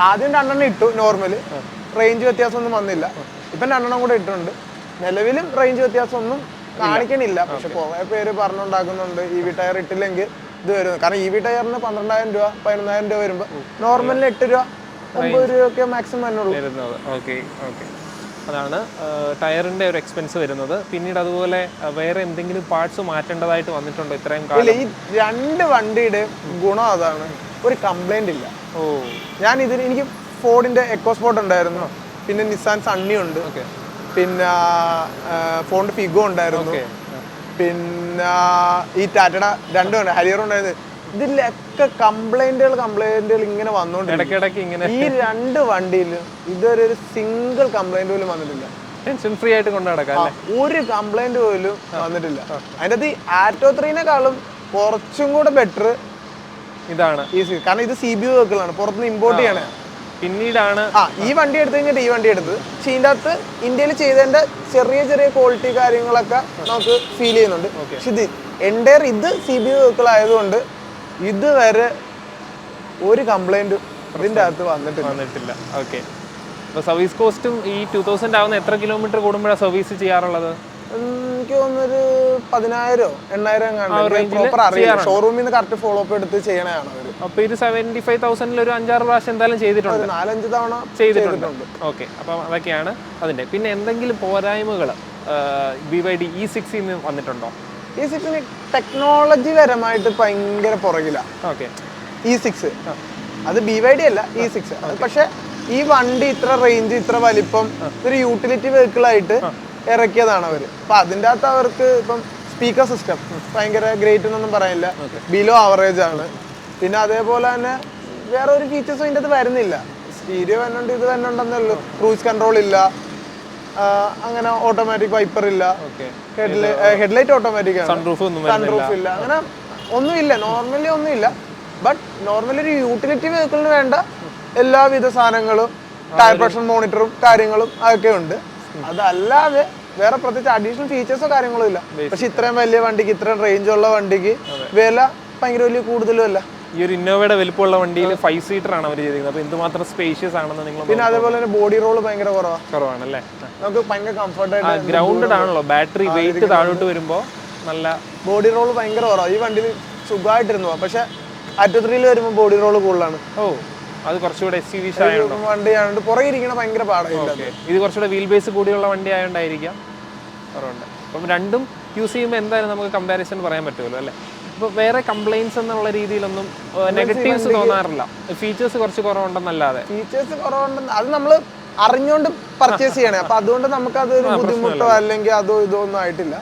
ആദ്യം 2 ഇട്ടു നോർമല്, റേഞ്ച് വ്യത്യാസം ഒന്നും വന്നില്ല. ഇപ്പം 2 കൂടെ ഇട്ടിട്ടുണ്ട്. നിലവിലും റേഞ്ച് വ്യത്യാസം ഒന്നും കാണിക്കണില്ല. പക്ഷെ കുറെ പേര് പറഞ്ഞുണ്ടാക്കുന്നുണ്ട് EV ടയർ ഇട്ടില്ലെങ്കിൽ ഇത് വരും. കാരണം EV ടയറിന് 12,000 രൂപ 11,000 രൂപ വരുമ്പോ നോർമലിന് 8 രൂപ 9 രൂപയൊക്കെ മാക്സിമം വരുന്നത്. അതാണ് ടയറിന്റെ ഒരു എക്സ്പെൻസ് വരുന്നത്. പിന്നീട് അതുപോലെ വേറെ എന്തെങ്കിലും പാർട്സ് മാറ്റേണ്ടതായിട്ട് വന്നിട്ടുണ്ടോ ഇത്രയും കാലം? ഈ 2 വണ്ടിയുടെ ഗുണം അതാണ്, ഒരു കംപ്ലൈന്റ് ഇല്ല. എനിക്ക് ഫോർഡിന്റെ എക്കോസ്പോർട്ട് ഉണ്ടായിരുന്നു, പിന്നെ നിസാൻ സണ്ണി ഉണ്ട്, പിന്നെ ഫോർഡ് ഫിഗോ ഉണ്ടായിരുന്നു, പിന്നെ ഈ ടാറ്റയുടെ 2 ഉണ്ട്, ഹരിയർ ഉണ്ടായിരുന്നു. ഇതിലൊക്കെ കംപ്ലൈന്റുകൾ ഇങ്ങനെ വന്നോണ്ടിരിക്കും. ഈ 2 വണ്ടിയിലും ഇതൊരു സിംഗിൾ കംപ്ലൈന്റ് പോലും വന്നിട്ടില്ല. ടെൻഷൻ ഫ്രീ ആയിട്ട് കൊണ്ടു നടക്കാം, ഒരു കംപ്ലൈന്റ് പോലും വന്നിട്ടില്ല. അതിന്റെ ആറ്റോ 3-നേക്കാളും കുറച്ചും കൂടെ ബെറ്റർ ഇതാണ്. കാരണം ഇത് CBU വെഹിക്കിളാണ്, പുറത്തുനിന്ന് ഇമ്പോർട്ട് ചെയ്യണേ. പിന്നീടാണ് ഈ വണ്ടി എടുത്തു കഴിഞ്ഞിട്ട് ഈ വണ്ടി എടുത്തത്. പക്ഷെ ഇതിൻ്റെ അകത്ത് ഇന്ത്യയിൽ ചെയ്തതിന്റെ ചെറിയ ക്വാളിറ്റി കാര്യങ്ങളൊക്കെ നമുക്ക് ഫീൽ ചെയ്യുന്നുണ്ട്. പക്ഷെ ഇത് CBU വെഹിക്കിൾ ആയതുകൊണ്ട് ഇതുവരെ ഒരു കംപ്ലൈന്റ് ഇതിന്റെ അകത്ത് വന്നിട്ടില്ല. ഓക്കെ, അപ്പോൾ സർവീസ് കോസ്റ്റും ഈ 2000 ആവുന്ന എത്ര കിലോമീറ്റർ കൂടുമ്പോഴാണ് സർവീസ് ചെയ്യാറുള്ളത്? എനിക്ക് തോന്നുന്നൊരു 10,000 8,000 പ്രോപ്പർ അറിയാം. ഷോറൂമിൽ നിന്ന് കറക്റ്റ് ഫോളോ അപ്പ് എടുത്ത് ചെയ്യണതാണ് അവർ. അപ്പോൾ ഇത് 75,000 ഒരു 5-6 പ്രാവശ്യം എന്തായാലും ചെയ്തിട്ടുണ്ട്, 4-5 തവണ ചെയ്തിട്ടുണ്ട്. ഓക്കെ, അപ്പം അതൊക്കെയാണ് അതിന്റെ. പിന്നെ എന്തെങ്കിലും പോരായ്മകൾ BYD E6 വന്നിട്ടുണ്ടോ? E6 ടെക്നോളജി പരമായിട്ട് ഭയങ്കര പുറകില. E6 അത് BYD അല്ല, E6. പക്ഷെ ഈ വണ്ടി ഇത്ര റേഞ്ച് ഇത്ര വലിപ്പം ഒരു യൂട്ടിലിറ്റി വെഹിക്കിൾ ആയിട്ട് ഇറക്കിയതാണ് അവര്. അപ്പൊ അതിൻ്റെ അകത്ത് അവർക്ക് ഇപ്പം സ്പീക്കർ സിസ്റ്റം ഭയങ്കര ഗ്രേറ്റ് എന്നൊന്നും പറയാനില്ല, ബിലോ ആവറേജ് ആണ്. പിന്നെ അതേപോലെ തന്നെ വേറെ ഒരു ഫീച്ചേഴ്സും ഇതിൻ്റെ അകത്ത് വരുന്നില്ല. സ്റ്റീരിയോ വരുന്നുണ്ട്, ഇത് വരുന്നുണ്ടെന്നേ ഉള്ളൂ. ക്രൂസ് കൺട്രോൾ ഇല്ല, അങ്ങനെ ഓട്ടോമാറ്റിക് വൈപ്പർ ഇല്ല, ഹെഡ്ലൈറ്റ് ഓട്ടോമാറ്റിക് ആണ്, സൺറൂഫ് ഇല്ല, അങ്ങനെ ഒന്നുമില്ല. നോർമലി ഒന്നുമില്ല. ബട്ട് നോർമലി ഒരു യൂട്ടിലിറ്റി വെഹിക്കിളിന് വേണ്ട എല്ലാവിധ സാധനങ്ങളും, ടയർ പ്രഷർ മോണിറ്ററും കാര്യങ്ങളും അതൊക്കെ ഉണ്ട്. അതല്ലാതെ വേറെ പ്രത്യേകിച്ച് അഡീഷണൽ ഫീച്ചേഴ്സോ കാര്യങ്ങളോ ഇല്ല. പക്ഷെ ഇത്രയും വലിയ വണ്ടിക്ക്, ഇത്രയും റേഞ്ച് ഉള്ള വണ്ടിക്ക് വില ഭയങ്കര വലിയ കൂടുതലും അല്ല. ഈ ഒരു ഇന്നോവയുടെ വലിപ്പമുള്ള വണ്ടിയിൽ 5 സീറ്റർ ആണ് അവർ ചെയ്തിരിക്കുന്നത്. അപ്പോൾ എന്തുമാത്രം സ്പേഷ്യസ് ആണെന്ന് നിങ്ങൾ. പിന്നെ അതേപോലെ തന്നെ ബോഡി റോൾ ഭയങ്കര കുറവാണല്ലേ? നമുക്ക് ഭയങ്കര കംഫർട്ടായിട്ട് ഗ്രൗണ്ടഡ് ആണല്ലോ. ബാറ്ററി വെയിറ്റ് താഴോട്ട് വരുമ്പോൾ നല്ല ബോഡി റോൾ ഭയങ്കര കുറവാണ്. ഈ വണ്ടിയിൽ സുഖമായിട്ടിരുന്നു. പക്ഷെ ആറ്റോ 3 വരുമ്പോൾ ബോഡി റോൾ കൂടുതലാണ്. അത് കുറച്ചുകൂടെ SUV വണ്ടി ആയതുകൊണ്ട് പുറകെ ഇരിക്കണ ഭയങ്കര പാടായില്ല. ഇത് കുറച്ചുകൂടെ വീൽ ബേസ് കൂടിയുള്ള വണ്ടി ആയതുകൊണ്ടായിരിക്കാം കുറവുണ്ട്. അപ്പം രണ്ടും യൂസ് ചെയ്യുമ്പോൾ എന്തായാലും നമുക്ക് കമ്പാരിസൺ പറയാൻ പറ്റുമല്ലോ അല്ലേ? ഇപ്പോൾ വേറെ കംപ്ലൈൻസ് എന്നുള്ള രീതിയിലൊന്നും നെഗറ്റീവ്സ് തോന്നാറില്ല. ഫീച്ചേഴ്സ് കുറച്ച് കുറവുണ്ടെന്നല്ലാതെ. ഫീച്ചേഴ്സ് കുറവുണ്ടെന്ന് അത് നമ്മൾ അറിഞ്ഞുകൊണ്ട് പർച്ചേസ് ചെയ്യണേ. അപ്പൊ അതുകൊണ്ട് നമുക്ക് അതൊരു ബുദ്ധിമുട്ടോ അല്ലെങ്കിൽ അതോ ഇതോ ഒന്നും ആയിട്ടില്ല.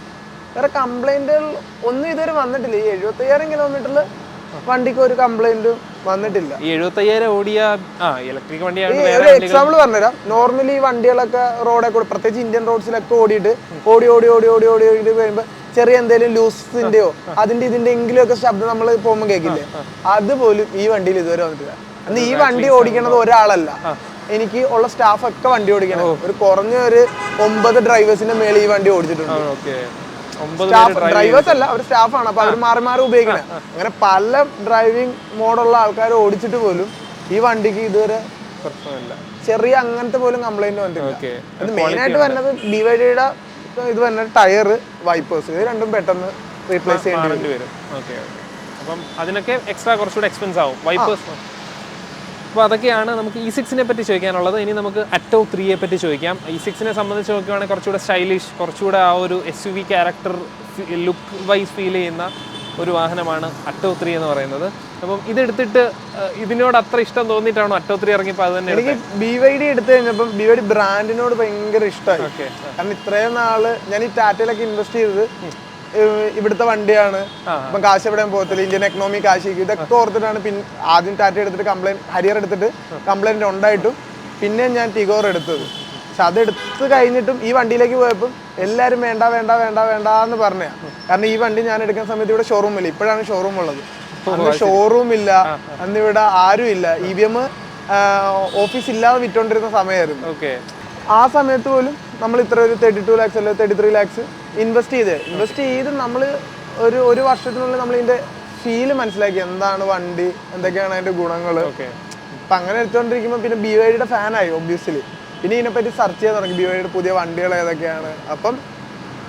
വേറെ കംപ്ലൈന്റുകൾ ഒന്നും ഇതുവരെ വന്നിട്ടില്ല. ഈ 75,000 കിലോമീറ്ററിൽ വണ്ടിക്ക് ഒരു കംപ്ലൈന്റും വന്നിട്ടില്ല. ഈ 75,000 ഓടിയ ഇലക്ട്രിക് വണ്ടിയാണ്. ഒരു എക്സാമ്പിൾ പറഞ്ഞുതരാം. നോർമലി ഈ വണ്ടികളൊക്കെ റോഡെ കൂടെ, പ്രത്യേകിച്ച് ഇന്ത്യൻ റോഡ്സിലൊക്കെ ഓടിയിട്ട് ഓടി കഴിയുമ്പോൾ ചെറിയ എന്തെങ്കിലും ലൂസിന്റെയോ ഇതിന്റെ എങ്കിലും ഒക്കെ ശബ്ദം നമ്മൾ പോകുമ്പോൾ കേൾക്കില്ലേ, അതുപോലും ഈ വണ്ടിയിൽ ഇതുവരെ വന്നിട്ടില്ല. അന്ന് ഈ വണ്ടി ഓടിക്കണത് ഒരാളല്ല, എനിക്ക് ഉള്ള സ്റ്റാഫ് ഒക്കെ വണ്ടി ഓടിക്കണം. ഒരു കുറഞ്ഞ ഒരു 9 ഡ്രൈവേഴ്സിന്റെ മേലെ ഈ വണ്ടി ഓടിച്ചിട്ടുണ്ട്. ഡ്രൈവേഴ്സ് അല്ല, ഒരു സ്റ്റാഫാണ്. അപ്പൊ അവർ മാറി മാറി ഉപയോഗിക്കണേ. അങ്ങനെ പല ഡ്രൈവിംഗ് മോഡുള്ള ആൾക്കാർ ഓടിച്ചിട്ട് പോലും ഈ വണ്ടിക്ക് ഇതുവരെ ചെറിയ അങ്ങനത്തെ പോലും കംപ്ലൈന്റ് വന്നിട്ടില്ല. അത് മെയിൻ ആയിട്ട് വരുന്നത് BYD-യുടെ ഇത് വരുന്നത് ടയർ, വൈപ്പേഴ്സ്, ഇത് രണ്ടും പെട്ടെന്ന് റീപ്ലേസ് ചെയ്യേണ്ടി വരും. Okay okay. അപ്പം അതിനൊക്കെ എക്സ്ട്രാ കുറച്ചുകൂടെ എക്സ്പെൻസ് ആവും വൈപ്പേഴ്സ്. അപ്പോൾ അതൊക്കെയാണ് നമുക്ക് E6നെ പറ്റി ചോദിക്കാനുള്ളത്. ഇനി നമുക്ക് അറ്റോ 3യെ പറ്റി ചോദിക്കാം. E6നെ സംബന്ധിച്ച് നോക്കുകയാണെങ്കിൽ കുറച്ചുകൂടെ സ്റ്റൈലിഷ്, കുറച്ചുകൂടെ ആ ഒരു SUV character look wise feel ചെയ്യുന്ന ഒരു വാഹനമാണ് അറ്റോ 3 എന്ന് പറയുന്നത്. അപ്പം ഇതെടുത്തിട്ട് ഇതിനോട് അത്ര ഇഷ്ടം തോന്നിയിട്ടാണോ അറ്റോ 3 ഇറങ്ങിയപ്പോൾ അത് തന്നെ? എനിക്ക് BYD എടുത്തു കഴിഞ്ഞപ്പം BYD ബ്രാൻഡിനോട് ഭയങ്കര ഇഷ്ടമായി. കാരണം ഇത്രയും നാള് ഞാൻ ഈ ടാറ്റയിലൊക്കെ ഇൻവെസ്റ്റ് ചെയ്തത് ഇവിടുത്തെ വണ്ടിയാണ്, ഇപ്പം കാശ് എവിടെയും പോകത്തില്ല, ഇന്ത്യൻ എക്കണോമി കാശിക്കും, ഇതൊക്കെ ഓർത്തിട്ടാണ്. പിന്നെ ആദ്യം ടാറ്റ എടുത്തിട്ട് ഹരിയർ എടുത്തിട്ട് കംപ്ലൈൻറ്റ് ഉണ്ടായിട്ടും പിന്നെ ഞാൻ ടിഗോർ എടുത്തത്. പക്ഷെ അതെടുത്ത് കഴിഞ്ഞിട്ടും ഈ വണ്ടിയിലേക്ക് പോയപ്പം എല്ലാവരും വേണ്ട വേണ്ട വേണ്ട വേണ്ട എന്ന് പറഞ്ഞാ. കാരണം ഈ വണ്ടി ഞാൻ എടുക്കുന്ന സമയത്ത് ഇവിടെ ഷോറൂം ഇല്ല, ഇപ്പോഴാണ് ഷോറൂം ഉള്ളത്. അന്ന് ഷോറൂം ഇല്ല, അന്ന് ഇവിടെ ആരും ഇല്ല, EVM ഓഫീസ് ഇല്ലാതെ വിറ്റോണ്ടിരുന്ന സമയമായിരുന്നു. ആ സമയത്ത് പോലും നമ്മൾ ഇത്ര ഒരു 32 lakhs അല്ലെ 33 lakhs ഇൻവെസ്റ്റ് ചെയ്ത് നമ്മൾ ഒരു വർഷത്തിനുള്ളിൽ നമ്മൾ ഇതിന്റെ ഫീല് മനസ്സിലാക്കി, എന്താണ് വണ്ടി, എന്തൊക്കെയാണ് അതിന്റെ ഗുണങ്ങൾ. അപ്പം അങ്ങനെ എടുത്തുകൊണ്ടിരിക്കുമ്പോൾ പിന്നെ BYD ഫാനായി ഒബ്വിയസ്ലി. പിന്നെ ഇതിനെപ്പറ്റി സെർച്ച് ചെയ്യാൻ തുടങ്ങി, BYD പുതിയ വണ്ടികൾ ഏതൊക്കെയാണ്. അപ്പം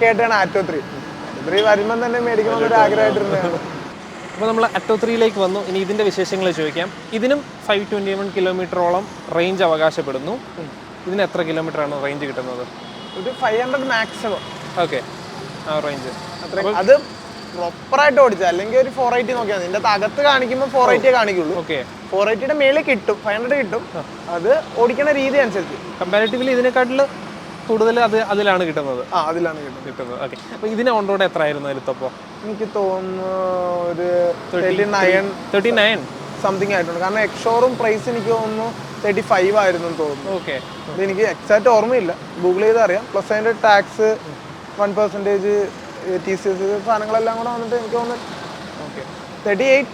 കേട്ടാണ് ആറ്റോ 3 വരുമ്പം തന്നെ മേടിക്കണമെന്നൊരു ആഗ്രഹമായിട്ടിരുന്നതാണ്. അപ്പോൾ നമ്മൾ അറ്റോ 3യിലേക്ക് വന്നു. ഇനി ഇതിൻ്റെ വിശേഷങ്ങൾ ചോദിക്കാം. ഇതിനും 521 കിലോമീറ്ററോളം റേഞ്ച് അവകാശപ്പെടുന്നു. ഇതിന് എത്ര കിലോമീറ്റർ ആണ് റേഞ്ച് കിട്ടുന്നത്? ഒരു 500 മാക്സിമം. ഓക്കെ, ആ റേഞ്ച് അത് പ്രോപ്പറായിട്ട് ഓടിച്ചാൽ, അല്ലെങ്കിൽ ഒരു 480 നോക്കിയാൽ മതി. ഇതിൻ്റെ അകത്ത് കാണിക്കുമ്പോൾ 480 കാണിക്കുള്ളൂ. ഓക്കെ, 480യുടെ മേളിൽ കിട്ടും, 500 കിട്ടും. അത് ഓടിക്കുന്ന രീതി അനുസരിച്ച് കമ്പാരിറ്റീവ്ലി ഇതിനെക്കാട്ടിൽ കൂടുതൽ അതിലാണ് കിട്ടുന്നത്. അതിലാണ് കിട്ടുന്നത്. ഓക്കെ, അപ്പോൾ ഇതിന് ഓൺ റോഡ് എത്ര ആയിരുന്നു എടുത്തപ്പോൾ? എനിക്ക് തോന്നുന്നു ഒരു 39 സംതിങ് ആയിട്ടുണ്ട്. കാരണം എക്സ്ഷോറും പ്രൈസ് എനിക്ക് തോന്നുന്നു 35 ആയിരുന്നു തോന്നുന്നു. ഓക്കെ, എനിക്ക് എക്സാക്ട് ഓർമ്മയില്ല, ഗൂഗിൾ ചെയ്ത് അറിയാം. പ്ലസ് അതിൻ്റെ ടാക്സ് 1% TCS സാധനങ്ങളെല്ലാം കൂടെ വന്നിട്ട് എനിക്ക് തോന്നുന്നു 38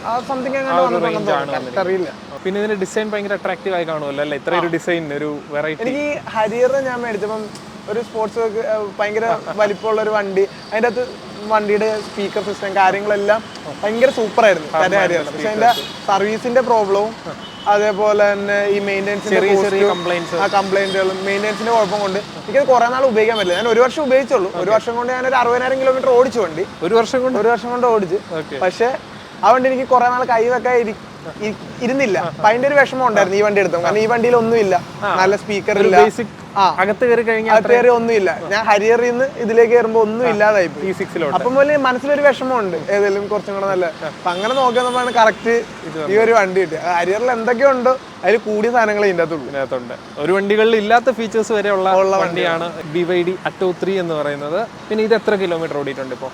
ആ സംതിങ് അങ്ങനെ അറിയില്ല. പിന്നെ ഇതിന്റെ ഡിസൈൻ ഭയങ്കര അട്രാക്റ്റീവ് ആയി കാണുമല്ലോ അല്ലേ? ഇത്ര ഒരു ഡിസൈൻ, ഒരു വെറൈറ്റി. എനിക്ക് ഹരിയർ ഞാൻ മേടിച്ചപ്പം ഒരു സ്പോർട്സ് ഭയങ്കര വലിപ്പമുള്ള ഒരു വണ്ടി, അതിൻ്റെ അകത്ത് വണ്ടിയുടെ സ്പീക്കർ സിസ്റ്റം കാര്യങ്ങളെല്ലാം ഭയങ്കര സൂപ്പറായിരുന്നു ഹരിയർ. പക്ഷെ അതിന്റെ സർവീസിന്റെ പ്രോബ്ലവും അതേപോലെ തന്നെ ഈ മെയിൻ്റെനൻസിന്റെ കംപ്ലൈന്റുകളും മെയിൻ്റെനൻസിന്റെ കുഴപ്പം കൊണ്ട് എനിക്കത് കുറെ നാൾ ഉപയോഗിക്കാൻ പറ്റില്ല. ഞാൻ ഒരു വർഷം ഉപയോഗിച്ചുള്ളൂ. ഒരു വർഷം കൊണ്ട് ഞാൻ ഒരു 60,000 കിലോമീറ്റർ ഓടിച്ചു വണ്ടി. ഒരു വർഷം കൊണ്ട് ഓടിച്ചു. പക്ഷെ ആ വണ്ടി എനിക്ക് കുറെ നാൾ കൈ വെക്കാൻ ഇരുന്നില്ല. അപ്പൊ അതിന്റെ ഒരു വിഷമം ഉണ്ടായിരുന്നു ഈ വണ്ടി എടുത്തത്. കാരണം ഈ വണ്ടിയിൽ ഒന്നുമില്ല, നല്ല സ്പീക്കർ ഇല്ല, അകത്ത് കയറി ഒന്നുമില്ല. ഞാൻ ഹരിയറിൽ നിന്ന് ഇതിലേക്ക് കയറുമ്പോ ഒന്നും ഇല്ലാതായി. അപ്പം പോലെ മനസ്സിലൊരു വിഷമമുണ്ട്, ഏതെങ്കിലും കുറച്ചും കൂടെ നല്ല. അപ്പൊ അങ്ങനെ നോക്കിയപ്പോഴാണ് കറക്റ്റ് ഈ ഒരു വണ്ടി കിട്ടിയത്. ഹരിയറിൽ എന്തൊക്കെയുണ്ടോ അതിൽ കൂടിയ സാധനങ്ങൾ ഇതിനകത്തുണ്ട്. ഒരു വണ്ടികളിൽ ഇല്ലാത്ത ഫീച്ചേഴ്സ് വരെ ഉള്ള വണ്ടിയാണ് BYD അറ്റോ 3 എന്ന് പറയുന്നത്. പിന്നെ ഇത് എത്ര കിലോമീറ്റർ ഓടിയിട്ടുണ്ട് ഇപ്പോൾ?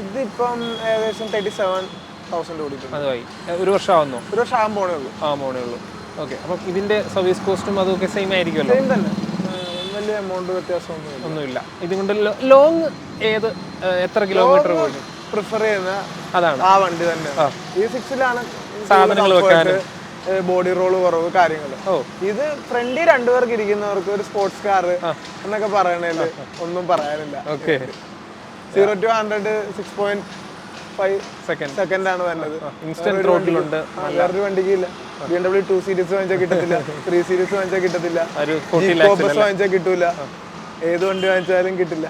ഇതിപ്പം ഏകദേശം 37,000 ഓടിയിട്ടുണ്ട്. അതുമായി ഒരു വർഷം ആവുന്നു? ഒരു വർഷം ആകാൻ പോണേ ഉള്ളൂ. ഓക്കെ, അപ്പം ഇതിന്റെ സർവീസ് കോസ്റ്റും അതൊക്കെ സെയിം ആയിരിക്കുമല്ലോ? സെയിം തന്നെ, വലിയ എമൗണ്ട് വ്യത്യാസമൊന്നുമില്ല. ഇതുകൊണ്ട് ലോങ് എത്ര കിലോമീറ്റർ പ്രിഫർ ചെയ്യുന്ന അതാണ് ആ വണ്ടി തന്നെ. E6ലാണ് സാധനങ്ങൾ വെക്കാൻ, ബോഡി റോള് കുറവ് കാര്യങ്ങൾ. ഇത് ഫ്രണ്ടിൽ 2 പേർക്ക് ഇരിക്കുന്നവർക്ക് ഒരു സ്പോർട്സ് കാർ എന്നൊക്കെ പറയണേല് ഒന്നും പറയാനില്ല. 0 to 100 6.5 സെക്കൻഡ് ആണ് വരുന്നത്. ഇൻസ്റ്റന്റ് ത്രോട്ടിലുണ്ട്. വേറൊരു വണ്ടിക്ക് ഇല്ല. BMW 2 Series വാങ്ങിച്ചാൽ കിട്ടത്തില്ല, 3 Series വാങ്ങിച്ചാൽ കിട്ടത്തില്ല, G-Copus വാങ്ങിച്ചാൽ കിട്ടൂല, ഏത് വണ്ടി വാങ്ങിച്ചാലും കിട്ടില്ല.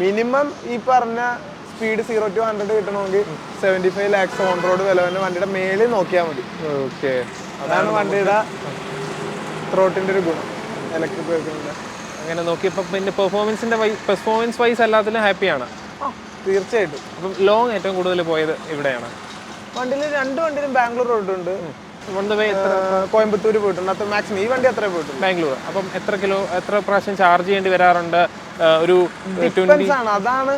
മിനിമം ഈ പറഞ്ഞ സ്പീഡ് 0 to 100 കിട്ടണമെങ്കിൽ 75 lakhs ഓൺ റോഡ് വില തന്നെ വണ്ടിയുടെ മേളിൽ നോക്കിയാൽ മതി. അതാണ് വണ്ടിയുടെ ത്രോട്ടിന്റെ ഒരു ഗുണം ഇലക്ട്രിക് വെഹിക്കിളിന്റെ. അങ്ങനെ നോക്കിയപ്പോൾ പിന്നെ പെർഫോമൻസ് വൈസ് എല്ലാത്തിലും ഹാപ്പിയാണ്? തീർച്ചയായിട്ടും. അപ്പം ലോങ് ഏറ്റവും കൂടുതൽ പോയത് ഇവിടെയാണ്? വണ്ടിയിൽ 2 വണ്ടിയിലും ബാംഗ്ലൂർ പോയിട്ടുണ്ട്, കോയമ്പത്തൂർ പോയിട്ടുണ്ട്. അത്ര മാക്സിമം ഈ വണ്ടി അത്രേ പോയിട്ടുണ്ട്, ബാംഗ്ലൂർ. അപ്പം എത്ര പ്രാവശ്യം ചാർജ് ചെയ്യേണ്ടി വരാറുണ്ട്? ഒരു ഡിഫറൻസ് ആണ്, അതാണ്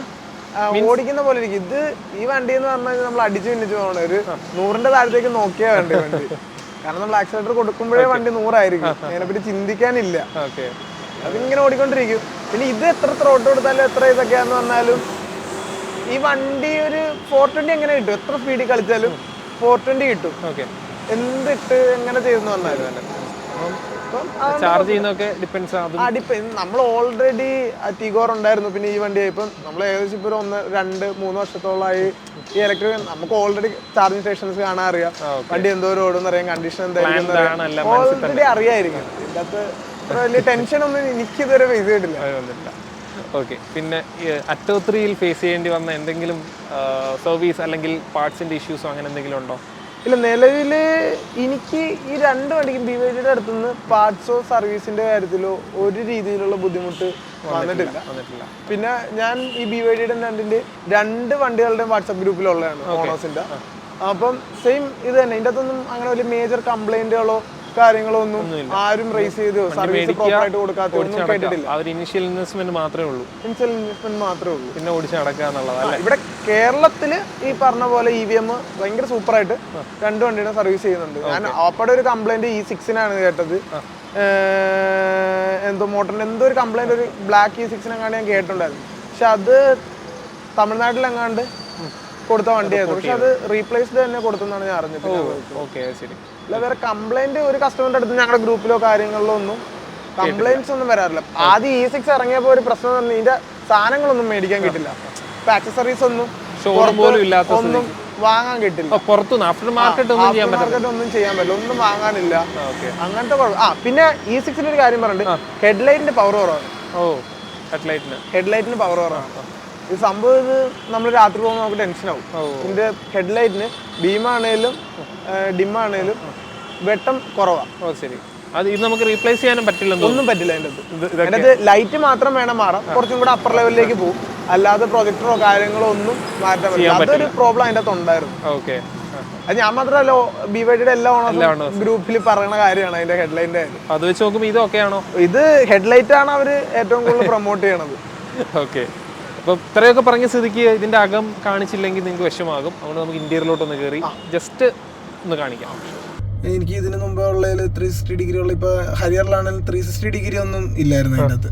ഓടിക്കുന്ന പോലെ ഇരിക്കും. ഇത് ഈ വണ്ടി എന്ന് പറഞ്ഞാൽ നമ്മൾ അടിച്ചു പിന്നിച്ച് പോകണം. ഒരു 100ന്റെ താഴത്തേക്ക് നോക്കിയാ വേണ്ടി വണ്ടി. കാരണം നമ്മൾ ആക്സിലേറ്റർ കൊടുക്കുമ്പോഴേ വണ്ടി 100 ആയിരിക്കും. അതിനെപ്പറ്റി ചിന്തിക്കാനില്ല, അതിങ്ങനെ ഓടിക്കൊണ്ടിരിക്കും. പിന്നെ ഇത് എത്ര ത്രോട്ട് കൊടുത്താലും എത്ര ഇതൊക്കെയാന്ന് പറഞ്ഞാലും ഈ വണ്ടി ഒരു 420 എങ്ങനെ കിട്ടും? എത്ര സ്പീഡിൽ കളിച്ചാലും 420 കിട്ടും. എന്തിട്ട് എങ്ങനെ ചെയ്തെന്ന് പറഞ്ഞാലും ചാർജ് ചെയ്യുന്നതൊക്കെ ഡിപ്പെൻസ്. നമ്മൾ ഓൾറെഡി ടിഗോർ ഉണ്ടായിരുന്നു, പിന്നെ ഈ വണ്ടി ഇപ്പം നമ്മൾ ഏകദേശം ഇപ്പോൾ 1-2-3 വർഷത്തോളമായി ഈ ഇലക്ട്രിക്. നമുക്ക് ഓൾറെഡി ചാർജിങ് സ്റ്റേഷൻസ് കാണാൻ അറിയാം, വണ്ടി എന്തോരം ഓടുന്ന അറിയാം, കണ്ടീഷൻ എന്തായിരിക്കും ഓൾറെഡി അറിയായിരിക്കും. ഇതിനകത്ത് അത്ര വലിയ ടെൻഷൻ ഒന്നും എനിക്ക് ഇതുവരെ ഫേസ് ചെയ്തിട്ടില്ല. ഓക്കെ. പിന്നെ അറ്റോത്രിയിൽ ഫേസ് ചെയ്യേണ്ടി വന്ന എന്തെങ്കിലും സർവീസ് അല്ലെങ്കിൽ പാർട്സിന്റെ ഇഷ്യൂസോ അങ്ങനെ എന്തെങ്കിലും ഉണ്ടോ? ഇല്ല, നിലവിൽ എനിക്ക് ഈ 2 വണ്ടിക്കും BYDയുടെ അടുത്തുനിന്ന് പാർട്സോ സർവീസിന്റെ കാര്യത്തിലോ ഒരു രീതിയിലുള്ള ബുദ്ധിമുട്ട് വന്നിട്ടില്ല. പിന്നെ ഞാൻ ഈ BYDയുടെ 2 വണ്ടികളുടെയും വാട്സാപ്പ് ഗ്രൂപ്പിലുള്ളതാണ്, ഓണേഴ്സിന്റെ. അപ്പം സെയിം ഇത് തന്നെ, ഇതിൻ്റെ അകത്തൊന്നും അങ്ങനെ വലിയ മേജർ കംപ്ലൈന്റുകളോ കാര്യങ്ങളോ ഒന്നും ആരും റൈസ് ചെയ്തോ സർവീസ് പ്രോപ്പറായിട്ട് കൊടുക്കാത്ത ഒന്നും കേട്ടിട്ടില്ല. ഇനിഷ്യൽ ഇൻവെസ്റ്റ്മെന്റ് മാത്രമേ ഉള്ളൂ. പിന്നെ ഓടിച്ച് നടക്കുക എന്നുള്ളതാണ്. ഇവിടെ കേരളത്തില് ഈ പറഞ്ഞ പോലെ EVM ഭയങ്കര സൂപ്പറായിട്ട് 2 വണ്ടിയുടെ സർവീസ് ചെയ്യുന്നുണ്ട്. ഞാൻ അപ്പോടെ ഒരു കംപ്ലൈന്റ് E6-നാണ് കേട്ടത്. എന്തോ മോട്ടറിന് എന്തോ ഒരു കംപ്ലൈന്റ്, ഒരു ബ്ലാക്ക് E6-നെങ്ങാണ്ട് ഞാൻ കേട്ടിട്ടുണ്ടായിരുന്നു. പക്ഷെ അത് തമിഴ്നാട്ടിലെങ്ങാണ്ട് കൊടുത്ത വണ്ടിയായിരുന്നു. പക്ഷെ അത് റീപ്ലേസ്ഡ് തന്നെ കൊടുത്തെന്നാണ് ഞാൻ അറിഞ്ഞത്. അല്ല, വേറെ കംപ്ലൈന്റ് ഒരു കസ്റ്റമറിന്റെ അടുത്ത് ഞങ്ങളുടെ ഗ്രൂപ്പിലോ കാര്യങ്ങളിലോ ഒന്നും കംപ്ലൈന്റ്സ് ഒന്നും വരാറില്ല. ആദ്യം E6 ഇറങ്ങിയപ്പോൾ ഒരു പ്രശ്നം തന്നെ, ഇതിന്റെ സാധനങ്ങളൊന്നും മേടിക്കാൻ കിട്ടില്ല. ഇപ്പൊ ആക്സസറീസ് ഒന്നും ഒന്നും വാങ്ങാൻ കിട്ടില്ല. ആഫ്റ്റർ മാർക്കറ്റ് ഒന്നും ചെയ്യാൻ പറ്റില്ല, ഒന്നും വാങ്ങാനില്ല, അങ്ങനത്തെ കുഴപ്പം. പിന്നെ E6-ന്റെ ഒരു കാര്യം പറഞ്ഞിട്ട് ഹെഡ്ലൈറ്റിന്റെ പവർ കുറവാണ്. ഹെഡ്ലൈറ്റിന് പവർ കുറവാണ്. ഈ സംഭവം ഇത് നമ്മൾ രാത്രി പോകുമ്പോൾ നമുക്ക് ടെൻഷനാവും. ഇതിന്റെ ഹെഡ്ലൈറ്റിന് ബീമാണേലും ഡിമ്മാണേലും വെട്ടം കുറവാണ്. ശരി, അത് ഇത് നമുക്ക് റീപ്ലേസ് ചെയ്യാനും പറ്റില്ല, ഒന്നും പറ്റില്ല. അതിൻ്റെ ലൈറ്റ് മാത്രം വേണം മാറാം, കുറച്ചും കൂടെ അപ്പർ ലെവലിലേക്ക് പോകും. അല്ലാതെ പ്രൊജക്ടറോ കാര്യങ്ങളോ ഒന്നും മാറ്റാൻ പറ്റില്ല. അതൊരു പ്രോബ്ലം അതിൻ്റെ അകത്ത് ഉണ്ടായിരുന്നു. അത് ഞാൻ മാത്രമല്ല, BYDയുടെ എല്ലാ ഓണേഴ്സും ഗ്രൂപ്പിൽ പറയുന്ന കാര്യമാണ് അതിന്റെ ഹെഡ്ലൈറ്റിന്റെ കാര്യം. അത് വെച്ച് നോക്കുമ്പോൾ ഇതൊക്കെയാണോ? ഇത് ഹെഡ്ലൈറ്റ് ആണ് അവർ ഏറ്റവും കൂടുതൽ പ്രൊമോട്ട് ചെയ്യണത്. ഓക്കെ. അപ്പോൾ ഇത്രയൊക്കെ പറഞ്ഞ സ്ഥിതിക്ക് ഇതിന്റെ അകം കാണിച്ചില്ലെങ്കിൽ നിങ്ങൾക്ക് വിഷമാകും. അതുകൊണ്ട് നമുക്ക് ഇന്റീരിയറിലോട്ടൊന്ന് കയറി ജസ്റ്റ് ഒന്ന് കാണിക്കാം. എനിക്ക് ഇതിന് മുമ്പ് ഉള്ളതിൽ 360 ഡിഗ്രി ഉള്ള, ഇപ്പൊ ഹരിയറിലാണെങ്കിൽ 360 ഡിഗ്രി ഒന്നും ഇല്ലായിരുന്നു അതിനകത്ത്.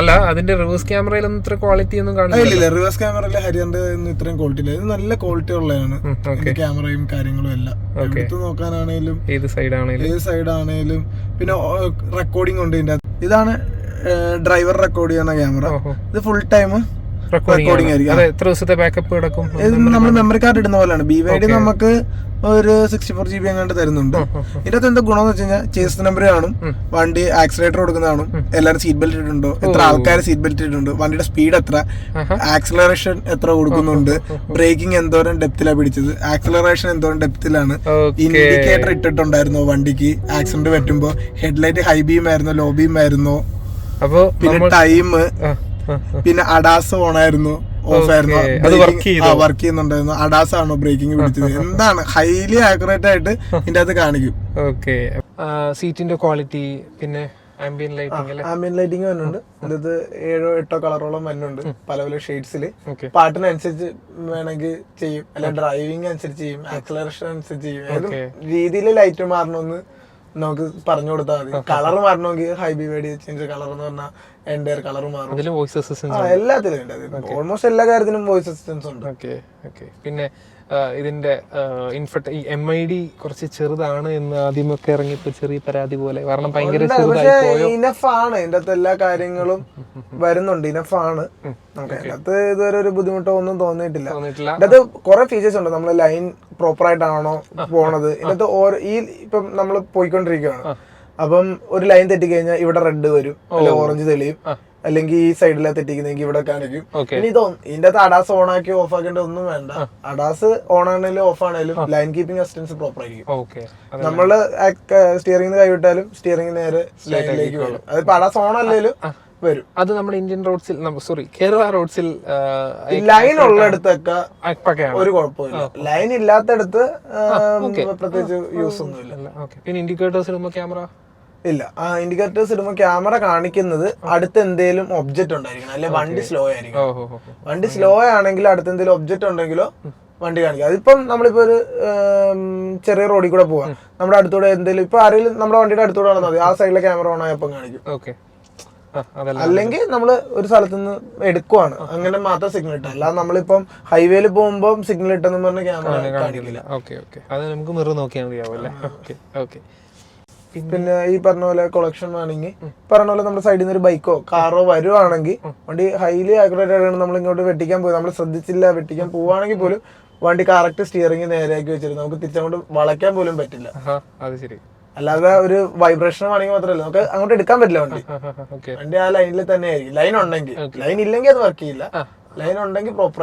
അല്ല, അതിന്റെ റിവേഴ്സ് ക്യാമറയിലൊന്നും ഇത്ര ക്വാളിറ്റി ഒന്നും കാണില്ല. റിവേഴ്സ് ക്യാമറയിൽ ഹരിയറിന്റെ ഒന്നും ഇത്രയും ക്വാളിറ്റി ഇല്ല. ഇത് നല്ല ക്വാളിറ്റി ഉള്ളതാണ് ക്യാമറയും കാര്യങ്ങളും എല്ലാം. എടുത്ത് നോക്കാനാണേലും ഏത് സൈഡ് ആണേലും പിന്നെ റെക്കോർഡിംഗ് ഉണ്ട് ഇതിന്റെ. ഇതാണ് ഡ്രൈവർ റെക്കോർഡ് ചെയ്യുന്ന ക്യാമറ. ഇത് ഫുൾ ടൈം റെക്കോർഡിംഗ് ആയിരിക്കും. എത്ര ദിവസത്തെ ബാക്കപ്പ് കിടക്കും? നമ്മൾ മെമ്മറി കാർഡ് ഇടുന്ന പോലെയാണ്. BYD നമുക്ക് ഒരു 64 GB എങ്ങാണ്ട് തരുന്നുണ്ട്. ഇതിനകത്ത് എന്താ ഗുണം എന്ന് വെച്ച് കഴിഞ്ഞാൽ ചേസ് നമ്പർ കാണും, വണ്ടി ആക്സിലേറ്റർ കൊടുക്കുന്നതാണ്, എല്ലാവരും സീറ്റ് ബെൽറ്റ് ഇട്ടുണ്ടോ, എത്ര ആൾക്കാർ സീറ്റ് ബെൽറ്റ് ഇട്ടിട്ടുണ്ട്, വണ്ടിയുടെ സ്പീഡ് എത്ര, ആക്സിലറേഷൻ എത്ര കൊടുക്കുന്നുണ്ട്, ബ്രേക്കിംഗ് എന്തോരം ഡെപ്തിലാണ് പിടിച്ചത്, ആക്സിലറേഷൻ എന്തോരം ഡെപ്തിലാണ്, ഇൻഡിക്കേറ്റർ ഇട്ടിട്ടുണ്ടായിരുന്നോ വണ്ടിക്ക്, ആക്സിഡന്റ് പറ്റുമ്പോ ഹെഡ്ലൈറ്റ് ഹൈ ബീം ആയിരുന്നോ ലോ ബീം ആയിരുന്നോ, പിന്നെ ടൈം, പിന്നെ അഡാസ് ഓൺ ആയിരുന്നു ഓഫ് ആയിരുന്നു, വർക്ക് ചെയ്യുന്നുണ്ടായിരുന്നു, അഡാസ് ആണോ ബ്രേക്കിംഗ് പിടിച്ചത്, എന്താണ് ഹൈലി ആക്യുറേറ്റ് ആയിട്ട് ഇതിന്റെ അത് കാണിക്കും. ഓക്കെ. സീറ്റിന്റെ ക്വാളിറ്റി, പിന്നെ ആംബിയൻ ലൈറ്റിംഗ് വരുന്നുണ്ട്. ഇത് 7-8 കളറോളം വരുന്നുണ്ട് പല പല ഷെയ്ഡ്സിൽ. പാട്ടിനനുസരിച്ച് വേണമെങ്കിൽ ചെയ്യും, അല്ല ഡ്രൈവിംഗ് അനുസരിച്ച് ചെയ്യും, ആക്സിലറേഷൻ അനുസരിച്ച് ചെയ്യും. ഏത് രീതിയിൽ ലൈറ്റ് മാറണമെന്ന് നമുക്ക് പറഞ്ഞു കൊടുത്താൽ മതി. കളർ മാറണമെങ്കിൽ ഹൈ BYD ചേഞ്ച് കളർ എന്ന് പറഞ്ഞാൽ എൻ്റെ കളർ മാറും. എല്ലാത്തിലും ഉണ്ട്, ഓൾമോസ്റ്റ് എല്ലാ കാര്യത്തിനും വോയിസ് അസിസ്റ്റൻസ് ഉണ്ട്. പിന്നെ ഇതിന്റെ MID കുറച്ച് ചെറുതാണ് എന്ന് ആദ്യമൊക്കെ ഇറങ്ങിയപ്പോ ചെറിയ പരാതി പോലെ, കാരണം ഭയങ്കര ഇനഫാണ്. ഇതിന്റെ അകത്ത് എല്ലാ കാര്യങ്ങളും വരുന്നുണ്ട്, ഇനഫാണ്. നമുക്ക് അതിനകത്ത് ഇതുവരെ ഒരു ബുദ്ധിമുട്ടോ ഒന്നും തോന്നിയിട്ടില്ല. ഇതിനകത്ത് കുറെ ഫീച്ചേഴ്സ് ഉണ്ട്. നമ്മള് ലൈൻ പ്രോപ്പർ ആയിട്ടാണോ പോണത്, ഇതിനകത്ത് ഈ ഇപ്പം നമ്മൾ പോയിക്കൊണ്ടിരിക്കുകയാണ്, അപ്പം ഒരു ലൈൻ തെറ്റിക്കഴിഞ്ഞാൽ ഇവിടെ റെഡ് വരും, അല്ലെ ഓറഞ്ച് തെളിയും, അല്ലെങ്കിൽ ഈ സൈഡിലെ തെറ്റിക്കുന്നെങ്കിൽ ഇവിടെ കാണിക്കും. ഇനി ഇതിന്റെ അകത്ത് അഡാസ് ഓൺ ആക്കി ഓഫ് ആക്കേണ്ട ഒന്നും വേണ്ട. അഡാസ് ഓൺ ആണെങ്കിലും ഓഫ് ആണെങ്കിലും ലൈൻ കീപ്പിംഗ് അസിസ്റ്റൻസ് പ്രോപ്പർ ആയിരിക്കും. നമ്മള് സ്റ്റിയറിംഗ് കൈവിട്ടാലും സ്റ്റിയറിംഗ് നേരെ ലൈനിലേക്ക് വരും. അതിപ്പോ അഡാസ് ഓൺ അല്ലെങ്കിലും വരും. അത് നമ്മുടെ ഇന്ത്യൻ റോഡ്സിൽ, കേരള റോഡ്സിൽ ലൈൻ ഉള്ളിടത്തൊക്കെ ഒരു കുഴപ്പമില്ല. ലൈൻ ഇല്ലാത്തടത്ത് പ്രത്യേകിച്ച് യൂസ് ഒന്നുമില്ല. പിന്നെ ഇൻഡിക്കേറ്റേഴ്സ് ഇടുമ്പോൾ ക്യാമറ ഇല്ല. ഇൻഡിക്കേറ്റേഴ്സ് ഇടുമ്പോൾ ക്യാമറ കാണിക്കുന്നത് അടുത്ത് എന്തെങ്കിലും ഒബ്ജക്റ്റ് ഉണ്ടായിരിക്കണം, അല്ലെ വണ്ടി സ്ലോ ആയിരിക്കും. വണ്ടി സ്ലോ ആണെങ്കിൽ അടുത്ത് എന്തെങ്കിലും ഒബ്ജക്റ്റ് ഉണ്ടെങ്കിലോ വണ്ടി കാണിക്കും. അതിപ്പം നമ്മളിപ്പോ ഒരു ചെറിയ റോഡിൽ കൂടെ പോവാം, നമ്മുടെ അടുത്തൂടെ എന്തെങ്കിലും ഇപ്പൊ ആരെങ്കിലും നമ്മുടെ വണ്ടിയുടെ അടുത്തൂടെ നടന്നാൽ മതി, ആ സൈഡിലെ ക്യാമറ ഓൺ ആയപ്പം കാണിക്കും. അല്ലെങ്കിൽ നമ്മള് ഒരു സ്ഥലത്ത് നിന്ന് എടുക്കുവാണ്, അങ്ങനെ മാത്രം സിഗ്നൽ ഇട്ടാൽ, അല്ലാതെ നമ്മളിപ്പം ഹൈവേയിൽ പോകുമ്പോൾ സിഗ്നൽ ഇട്ടെന്ന് പറഞ്ഞ ക്യാമറ കാണിക്കില്ല. പിന്നെ ഈ പറഞ്ഞ പോലെ കൊളക്ഷൻ വേണമെങ്കിൽ പറഞ്ഞ പോലെ നമ്മുടെ സൈഡിൽ നിന്ന് ഒരു ബൈക്കോ കാറോ വരുവാണെങ്കിൽ വണ്ടി ഹൈലി ആക്യുറേറ്റ് ആയിട്ടാണ് നമ്മൾ ഇങ്ങോട്ട് വെട്ടിക്കാൻ പോയി, നമ്മൾ ശ്രദ്ധിച്ചില്ല വെട്ടിക്കാൻ പോവാണെങ്കിൽ പോലും വണ്ടി കറക്റ്റ് സ്റ്റിയറിംഗ് നേരെയാക്കി വെച്ചിരുന്നു, നമുക്ക് തിരിച്ചങ്ങോട്ട് വളയ്ക്കാൻ പോലും പറ്റില്ല. അല്ലാതെ ഒരു വൈബ്രേഷൻ ആണെങ്കിൽ മാത്രമല്ല നമുക്ക് അങ്ങോട്ട് എടുക്കാൻ പറ്റില്ല വണ്ടി. ഓക്കെ. വണ്ടി ആ ലൈനിൽ തന്നെ ആയിരിക്കും. ലൈൻ ഉണ്ടെങ്കിൽ, ലൈൻ ഇല്ലെങ്കിൽ അത് വർക്ക് ചെയ്യില്ല. ലൈൻ ഉണ്ടെങ്കിൽ പ്രോപ്പർ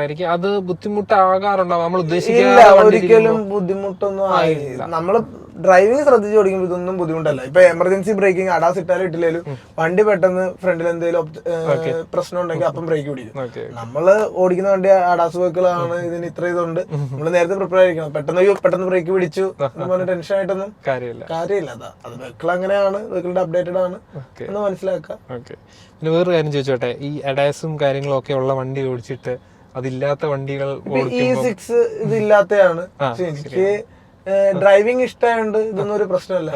ആയിരിക്കും. അത് ബുദ്ധിമുട്ടാകാറുണ്ടോ? നമ്മൾ ഇല്ല, ഒരിക്കലും ബുദ്ധിമുട്ടൊന്നും ആയില്ല. നമ്മള് ഡ്രൈവിംഗ് ശ്രദ്ധിച്ച് ഓടിക്കുമ്പോൾ ഇതൊന്നും ബുദ്ധിമുട്ടല്ല. ഇപ്പൊ എമർജൻസി ബ്രേക്കിംഗ് അഡാസ് ഇട്ടാലും ഇട്ടില്ലേലും വണ്ടി പെട്ടെന്ന് ഫ്രണ്ടിൽ എന്തെങ്കിലും പ്രശ്നം ഉണ്ടെങ്കിൽ അപ്പം ബ്രേക്ക് പിടിക്കും. നമ്മള് ഓടിക്കുന്ന വണ്ടി അഡാസ് വെഹിക്കിളാണ്, ഇതിന് ഇത്ര ഇതുണ്ട്, നമ്മള് നേരത്തെ പ്രിപ്പയർ ആയിരിക്കണം. പെട്ടെന്ന് ബ്രേക്ക് പിടിച്ചു ടെൻഷൻ ആയിട്ടൊന്നും കാര്യമില്ല. അത് വെഹിക്കിൾ അങ്ങനെയാണ്, വെഹിക്കിളിന്റെ അപ്ഡേറ്റഡ് ആണ് എന്ന് മനസ്സിലാക്കാം. പിന്നെ വേറൊരു കാര്യം ചോദിച്ചോട്ടെ, ഈ അഡാസും കാര്യങ്ങളും ഒക്കെ ഉള്ള വണ്ടി ഓടിച്ചിട്ട് അതില്ലാത്ത വണ്ടികൾ E6 ഇതില്ലാത്തതാണ്. എനിക്ക് ഡ്രൈവിംഗ് ഇഷ്ടമായോണ്ട് ഇതൊന്നും ഒരു പ്രശ്നമല്ല.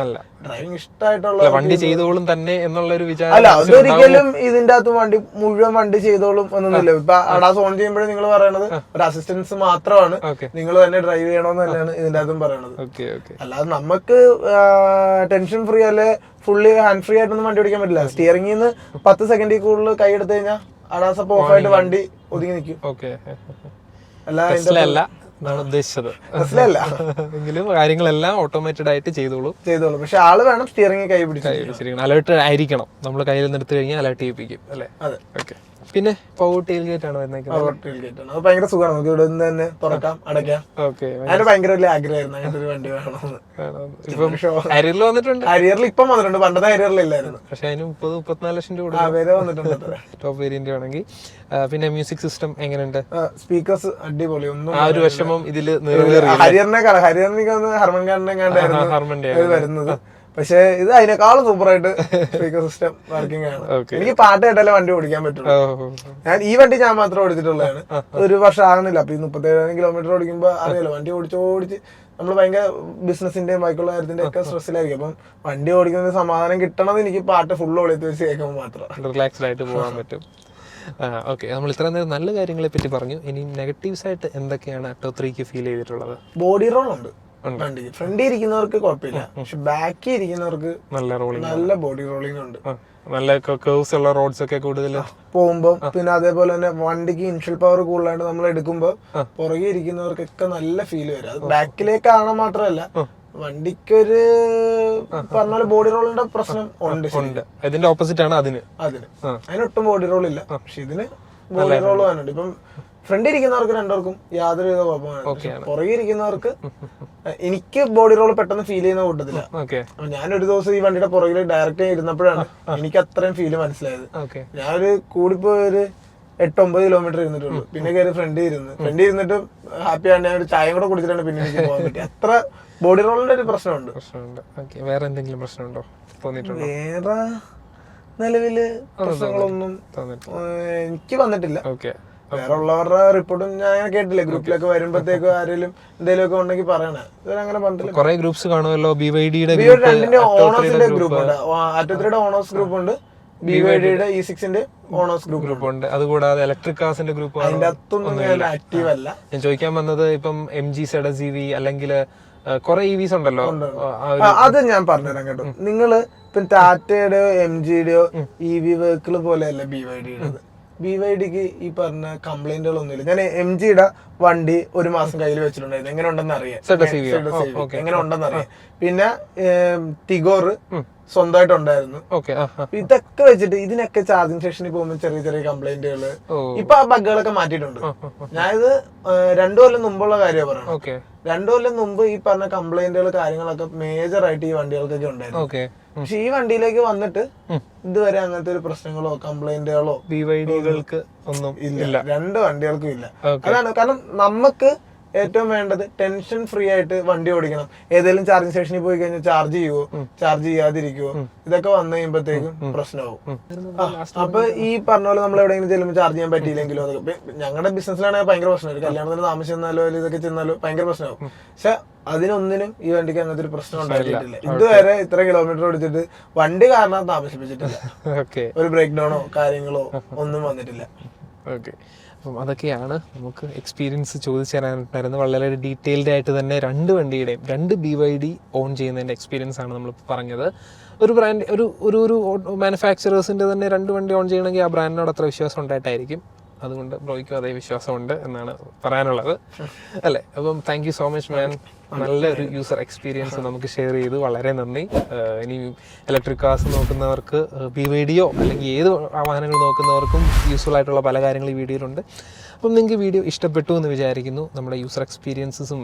ഡ്രൈവിംഗ് ഇഷ്ടമായിട്ടുള്ള വണ്ടി ചെയ്തോളും തന്നെ എന്നുള്ളൊരു വിചാരം അല്ല, അതൊരിക്കലും ഇതിന്റെ അകത്ത് മുഴുവൻ വണ്ടി ചെയ്തോളും എന്നൊന്നുമില്ല. ഇപ്പൊ അഡാസ് ഓൺ ചെയ്യുമ്പോഴേ നിങ്ങൾ പറയണത് ഒരു അസിസ്റ്റൻസ് മാത്രമാണ്, നിങ്ങൾ തന്നെ ഡ്രൈവ് ചെയ്യണമെന്ന് തന്നെയാണ് ഇതിന്റെ അകത്തും പറയണത്. അല്ലാതെ നമുക്ക് ടെൻഷൻ ഫ്രീ അല്ലെ ഫുള്ളി ഹാൻഡ് ഫ്രീ ആയിട്ടൊന്നും വണ്ടി ഓടിക്കാൻ പറ്റില്ല. സ്റ്റിയറിംഗിൽ നിന്ന് 10 സെക്കൻഡിൽ കൂടുതൽ കൈ എടുത്തു കഴിഞ്ഞാൽ അഡാസ് അപ്പൊ ഓഫായിട്ട് വണ്ടി ഒതുങ്ങി നിൽക്കും. അല്ല ഉദ്ദേശിച്ചത് എങ്കിലും കാര്യങ്ങളെല്ലാം ഓട്ടോമേറ്റഡ് ആയിട്ട് ചെയ്തോളൂ. പക്ഷെ ആള് വേണം സ്റ്റിയറിംഗ് കൈ പിടിച്ച്. അലേർട്ട് ആയിരിക്കണം. നമ്മൾ കയ്യിൽ നിന്ന് എടുത്തു കഴിഞ്ഞാൽ അലേർട്ട് ചെയ്യിപ്പിക്കും അല്ലേ? ഓക്കെ. പിന്നെ പവർ ടെയിൽ ഗേറ്റ് ആണ് വരുന്നത്. അത് ഭയങ്കര സുഖമാണ്, നമുക്ക് ഇവിടെ നിന്ന് തന്നെ തുറക്കാം അടയ്ക്കാം. അതിന് ഭയങ്കര വലിയ ആഗ്രഹമായിരുന്നു അങ്ങനത്തെ ഒരു വണ്ടി വേണമെന്ന്. ഹരിയറിൽ വന്നിട്ടുണ്ട്. ഹരിയറിൽ ഇപ്പം വന്നിട്ടുണ്ട്, പണ്ടത്തെ ഹരിയറിലില്ലായിരുന്നു. പക്ഷെ അതിന് 30-34 ലക്ഷം രൂപ വന്നിട്ടുണ്ട് ടോപ്പ് വേരിയന്റ് ആണെങ്കിൽ. പിന്നെ മ്യൂസിക് സിസ്റ്റം എങ്ങനെയുണ്ട്? സ്പീക്കേഴ്സ് അടിപൊളി. ഒന്നും ആ ഒരു വിഷമം ഇതില് ഹരിയറിനെ ഹർമൻ ഖാനെ വരുന്നത്. പക്ഷെ ഇത് അതിനേക്കാളും സൂപ്പറായിട്ട് സ്പീക്കർ സിസ്റ്റം വർക്കിംഗ് ആണ്. എനിക്ക് പാട്ട് കേട്ടാലേ വണ്ടി ഓടിക്കാൻ പറ്റുള്ളൂ. ഈ വണ്ടി ഞാൻ മാത്രം ഓടിച്ചിട്ടുള്ളതാണ്. 1 വർഷം ആകുന്നില്ല. അപ്പൊ ഈ 37 കിലോമീറ്റർ ഓടിക്കുമ്പോ അറിയാലോ, വണ്ടി ഓടിച്ച് നമ്മൾ ഭയങ്കര ബിസിനസിന്റെയും ബാക്കിയുള്ള കാര്യത്തിന്റെ ഒക്കെ സ്ട്രെസ്സിലായിരിക്കും. അപ്പം വണ്ടി ഓടിക്കുന്ന സമാധാനം കിട്ടണത് എനിക്ക് പാട്ട് ഫുൾ ഒളിയത്ത് വെച്ച് കേൾക്കുമ്പോൾ മാത്രം റിലാക്സ്ഡ് ആയിട്ട് പോകാൻ പറ്റും. ഓക്കെ, നമ്മൾ ഇത്ര നേരം നല്ല കാര്യങ്ങളെ പറ്റി പറഞ്ഞു. ഇനി നെഗറ്റീവ്സ് ആയിട്ട് എന്തൊക്കെയാണ് അട്ടോ 3ക്ക് ഫീൽ ചെയ്തിട്ടുള്ളത്? ബോഡി റോൾ ഉണ്ട് വണ്ടിക്ക്. ഫ്രണ്ടിൽ ഇരിക്കുന്നവർക്ക് കുഴപ്പമില്ല, പക്ഷെ ബാക്കിൽ ഇരിക്കുന്നവർക്ക് നല്ല ബോഡി റോളിംഗ് ഉണ്ട്. നല്ല കർവ്സ് ഉള്ള റോഡ്സ് ഒക്കെ കൂടുതൽ പോകുമ്പോ, പിന്നെ അതേപോലെ തന്നെ വണ്ടിക്ക് ഇൻഷ്യൽ പവർ കൂടുതലായിട്ട് നമ്മൾ എടുക്കുമ്പോ പുറകെ ഇരിക്കുന്നവർക്കൊക്കെ നല്ല ഫീൽ വരും. അത് ബാക്കിലേക്ക് കാണാൻ മാത്രമല്ല, വണ്ടിക്കൊരു പറഞ്ഞ ബോഡി റോളിന്റെ പ്രശ്നം ഉണ്ട്. ഇതിന്റെ ഓപ്പോസിറ്റ് ആണ് അതിനൊട്ടും ബോഡി റോൾ ഇല്ല, പക്ഷെ ഇതിന് ബോഡി റോൾ വേനുണ്ട്. ഇപ്പം ഫ്രണ്ടിൽ ഇരിക്കുന്നവർക്ക് രണ്ടുപേർക്കും യാതൊരുവിധ കുഴപ്പമാണ്. പുറകെ ഇരിക്കുന്നവർക്ക് എനിക്ക് ബോഡി റോൾ പെട്ടെന്ന് ഫീൽ ചെയ്യുന്ന കൂട്ടത്തില്ല. ഞാനൊരു ദിവസം ഈ വണ്ടിയുടെ പുറകിൽ ഡയറക്റ്റ് ഇരുന്നപ്പോഴാണ് എനിക്ക് അത്രയും ഫീല് മനസ്സിലായത്. ഞാനൊരു കൂടിപ്പോയൊരു 8-9 കിലോമീറ്റർ ഇരുന്നിട്ടുള്ളൂ. പിന്നെ കയറി ഫ്രണ്ടിൽ ഇരുന്നിട്ട് ഹാപ്പി ആണ്. ഞാൻ ഒരു ചായയും കൂടെ കുടിച്ചിട്ടാണ് പിന്നെ എനിക്ക് പോകാൻ പറ്റി. അത്ര ബോഡി റോളിന്റെ ഒരു പ്രശ്നമുണ്ട്. വേറെ എന്തെങ്കിലും പ്രശ്നമുണ്ടോ? വേറെ നിലവില് പ്രശ്നങ്ങളൊന്നും എനിക്ക് വന്നിട്ടില്ല. വേറെ ഉള്ളവരുടെ റിപ്പോർട്ടും ഞാൻ കേട്ടില്ല. ഗ്രൂപ്പിലൊക്കെ വരുമ്പോഴത്തേക്കും ആരെങ്കിലും എന്തെങ്കിലും ഒക്കെ ഉണ്ടെങ്കിൽ പറയണേ. ഇവരങ്ങനെ പറഞ്ഞില്ല. കുറെ ഗ്രൂപ്പ്സ് കാണുമല്ലോ. രണ്ടിന്റെ ഓണേഴ്സിന്റെ ഗ്രൂപ്പ് ഉണ്ട്. ആറ്റോത്രിയുടെ ഓണേഴ്സ് ഗ്രൂപ്പ് ഉണ്ട്, BYDയുടെ E6ന്റെ ഓണേഴ്സ് ഗ്രൂപ്പ് ഉണ്ട്. അതുകൂടാതെ ഇലക്ട്രിക് കാർസിന്റെ ഗ്രൂപ്പ്. അതിന്റെ അകത്തൊന്നും ഞാൻ ആക്റ്റീവ് അല്ല. ഞാൻ ചോദിക്കാൻ വന്നത്, ഇപ്പം MG ZS EV അല്ലെങ്കിൽ കുറെ EVs ഉണ്ടല്ലോ, അത് ഞാൻ പറഞ്ഞുതരാം കേട്ടോ. നിങ്ങള് ഇപ്പം ടാറ്റയുടെയോ MGയുടെയോ EV വെഹിക്കിൾ പോലെയല്ല BYDയുടേത്. BYDക്ക് ഈ പറഞ്ഞ കംപ്ലൈന്റുകളൊന്നുമില്ല. ഞാൻ MGയുടെ വണ്ടി 1 മാസം കയ്യിൽ വെച്ചിട്ടുണ്ടായിരുന്നു, എങ്ങനെ ഉണ്ടെന്ന് അറിയാം. എങ്ങനെ ഉണ്ടെന്ന് അറിയാം. പിന്നെ ടിഗോർ സ്വന്തമായിട്ട് ഉണ്ടായിരുന്നു. ഇതൊക്കെ വെച്ചിട്ട് ഇതിനൊക്കെ ചാർജിങ് സ്റ്റേഷനിൽ പോകുമ്പോൾ ചെറിയ ചെറിയ കംപ്ലൈന്റുകള്, ഇപ്പൊ ആ ബഗ്ഗുകളൊക്കെ മാറ്റിയിട്ടുണ്ട്. ഞാനിത് 2 കൊല്ലം മുമ്പുള്ള കാര്യമാണ് പറയുന്നത്. 2 കൊല്ലം മുമ്പ് ഈ പറഞ്ഞ കംപ്ലൈന്റുകൾ കാര്യങ്ങളൊക്കെ മേജർ ആയിട്ട് ഈ വണ്ടികൾക്കൊക്കെ ഉണ്ടായിരുന്നു. പക്ഷെ ഈ വണ്ടിയിലേക്ക് വന്നിട്ട് ഇതുവരെ അങ്ങനത്തെ ഒരു പ്രശ്നങ്ങളോ കംപ്ലൈന്റുകളോ BYDകൾക്ക് ഒന്നും ഇല്ല. 2 വണ്ടികൾക്കും ഇല്ല. അതാണ് കാരണം നമുക്ക് ഏറ്റവും വേണ്ടത് ടെൻഷൻ ഫ്രീ ആയിട്ട് വണ്ടി ഓടിക്കണം. ഏതെങ്കിലും ചാർജിങ് സ്റ്റേഷനിൽ പോയി കഴിഞ്ഞാൽ ചാർജ് ചെയ്യുവോ ചാർജ് ചെയ്യാതിരിക്കുവോ ഇതൊക്കെ വന്നു കഴിയുമ്പോഴത്തേക്കും പ്രശ്നമാവും. അപ്പൊ ഈ പറഞ്ഞ പോലെ നമ്മൾ എവിടെയെങ്കിലും ചെല്ലുമ്പോൾ ചാർജ് ചെയ്യാൻ പറ്റിയില്ലെങ്കിലോ അതൊക്കെ ഞങ്ങളുടെ ബിസിനസ്സിലാണെങ്കിൽ ഭയങ്കര പ്രശ്നമായിരിക്കും. കല്യാണത്തിന് താമസം ചെന്നാലോ ഇതൊക്കെ ചെന്നാലോ ഭയങ്കര പ്രശ്നമാവും. പക്ഷെ അതിനൊന്നിനും ഈ വണ്ടിക്ക് അങ്ങനത്തെ ഒരു പ്രശ്നം ഉണ്ടായിട്ടില്ല. ഇതുവരെ ഇത്ര കിലോമീറ്റർ ഓടിച്ചിട്ട് വണ്ടി കാരണം താമസിപ്പിച്ചിട്ടില്ല. ഒരു ബ്രേക്ക് ഡൗണോ കാര്യങ്ങളോ ഒന്നും വന്നിട്ടില്ല. അപ്പം അതൊക്കെയാണ് നമുക്ക് എക്സ്പീരിയൻസ് ചോദിച്ചു തരാനായിട്ടായിരുന്നു. വളരെ ഡീറ്റെയിൽഡ് ആയിട്ട് തന്നെ 2 വണ്ടിയുടെയും 2 BYD ഓൺ ചെയ്യുന്നതിൻ്റെ എക്സ്പീരിയൻസ് ആണ് നമ്മൾ പറഞ്ഞത്. ഒരു ബ്രാൻഡ് ഒരു മാനുഫാക്ചറേഴ്സിൻ്റെ തന്നെ 2 വണ്ടി ഓൺ ചെയ്യണമെങ്കിൽ ആ ബ്രാൻഡിനോട് അത്ര വിശ്വാസം ഉണ്ടായിട്ടായിരിക്കും അതുകൊണ്ട് ബ്രോയ്ക്കും അതേ വിശ്വാസമുണ്ട് എന്നാണ് പറയാനുള്ളത് അല്ലേ. അപ്പം താങ്ക് യു സോ മച്ച് മാൻ. നല്ലൊരു യൂസർ എക്സ്പീരിയൻസ് നമുക്ക് ഷെയർ ചെയ്തു, വളരെ നന്ദി. ഇനി ഇലക്ട്രിക് കാർസ് നോക്കുന്നവർക്ക് BYDയോ അല്ലെങ്കിൽ ഏത് വാഹനങ്ങൾ നോക്കുന്നവർക്കും യൂസ്ഫുൾ ആയിട്ടുള്ള പല കാര്യങ്ങൾ ഈ വീഡിയോയിലുണ്ട്. അപ്പം നിങ്ങൾക്ക് വീഡിയോ ഇഷ്ടപ്പെട്ടു എന്ന് വിചാരിക്കുന്നു. നമ്മുടെ യൂസർ എക്സ്പീരിയൻസസും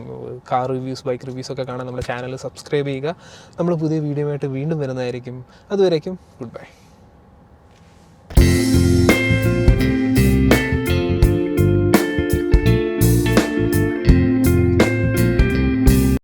കാർ റിവ്യൂസ്, ബൈക്ക് റിവ്യൂസ് ഒക്കെ കാണാൻ നമ്മുടെ ചാനൽ സബ്സ്ക്രൈബ് ചെയ്യുക. നമ്മൾ പുതിയ വീഡിയോ ആയിട്ട് വീണ്ടും വരുന്നതായിരിക്കും. അതുവരേക്കും ഗുഡ് ബൈ.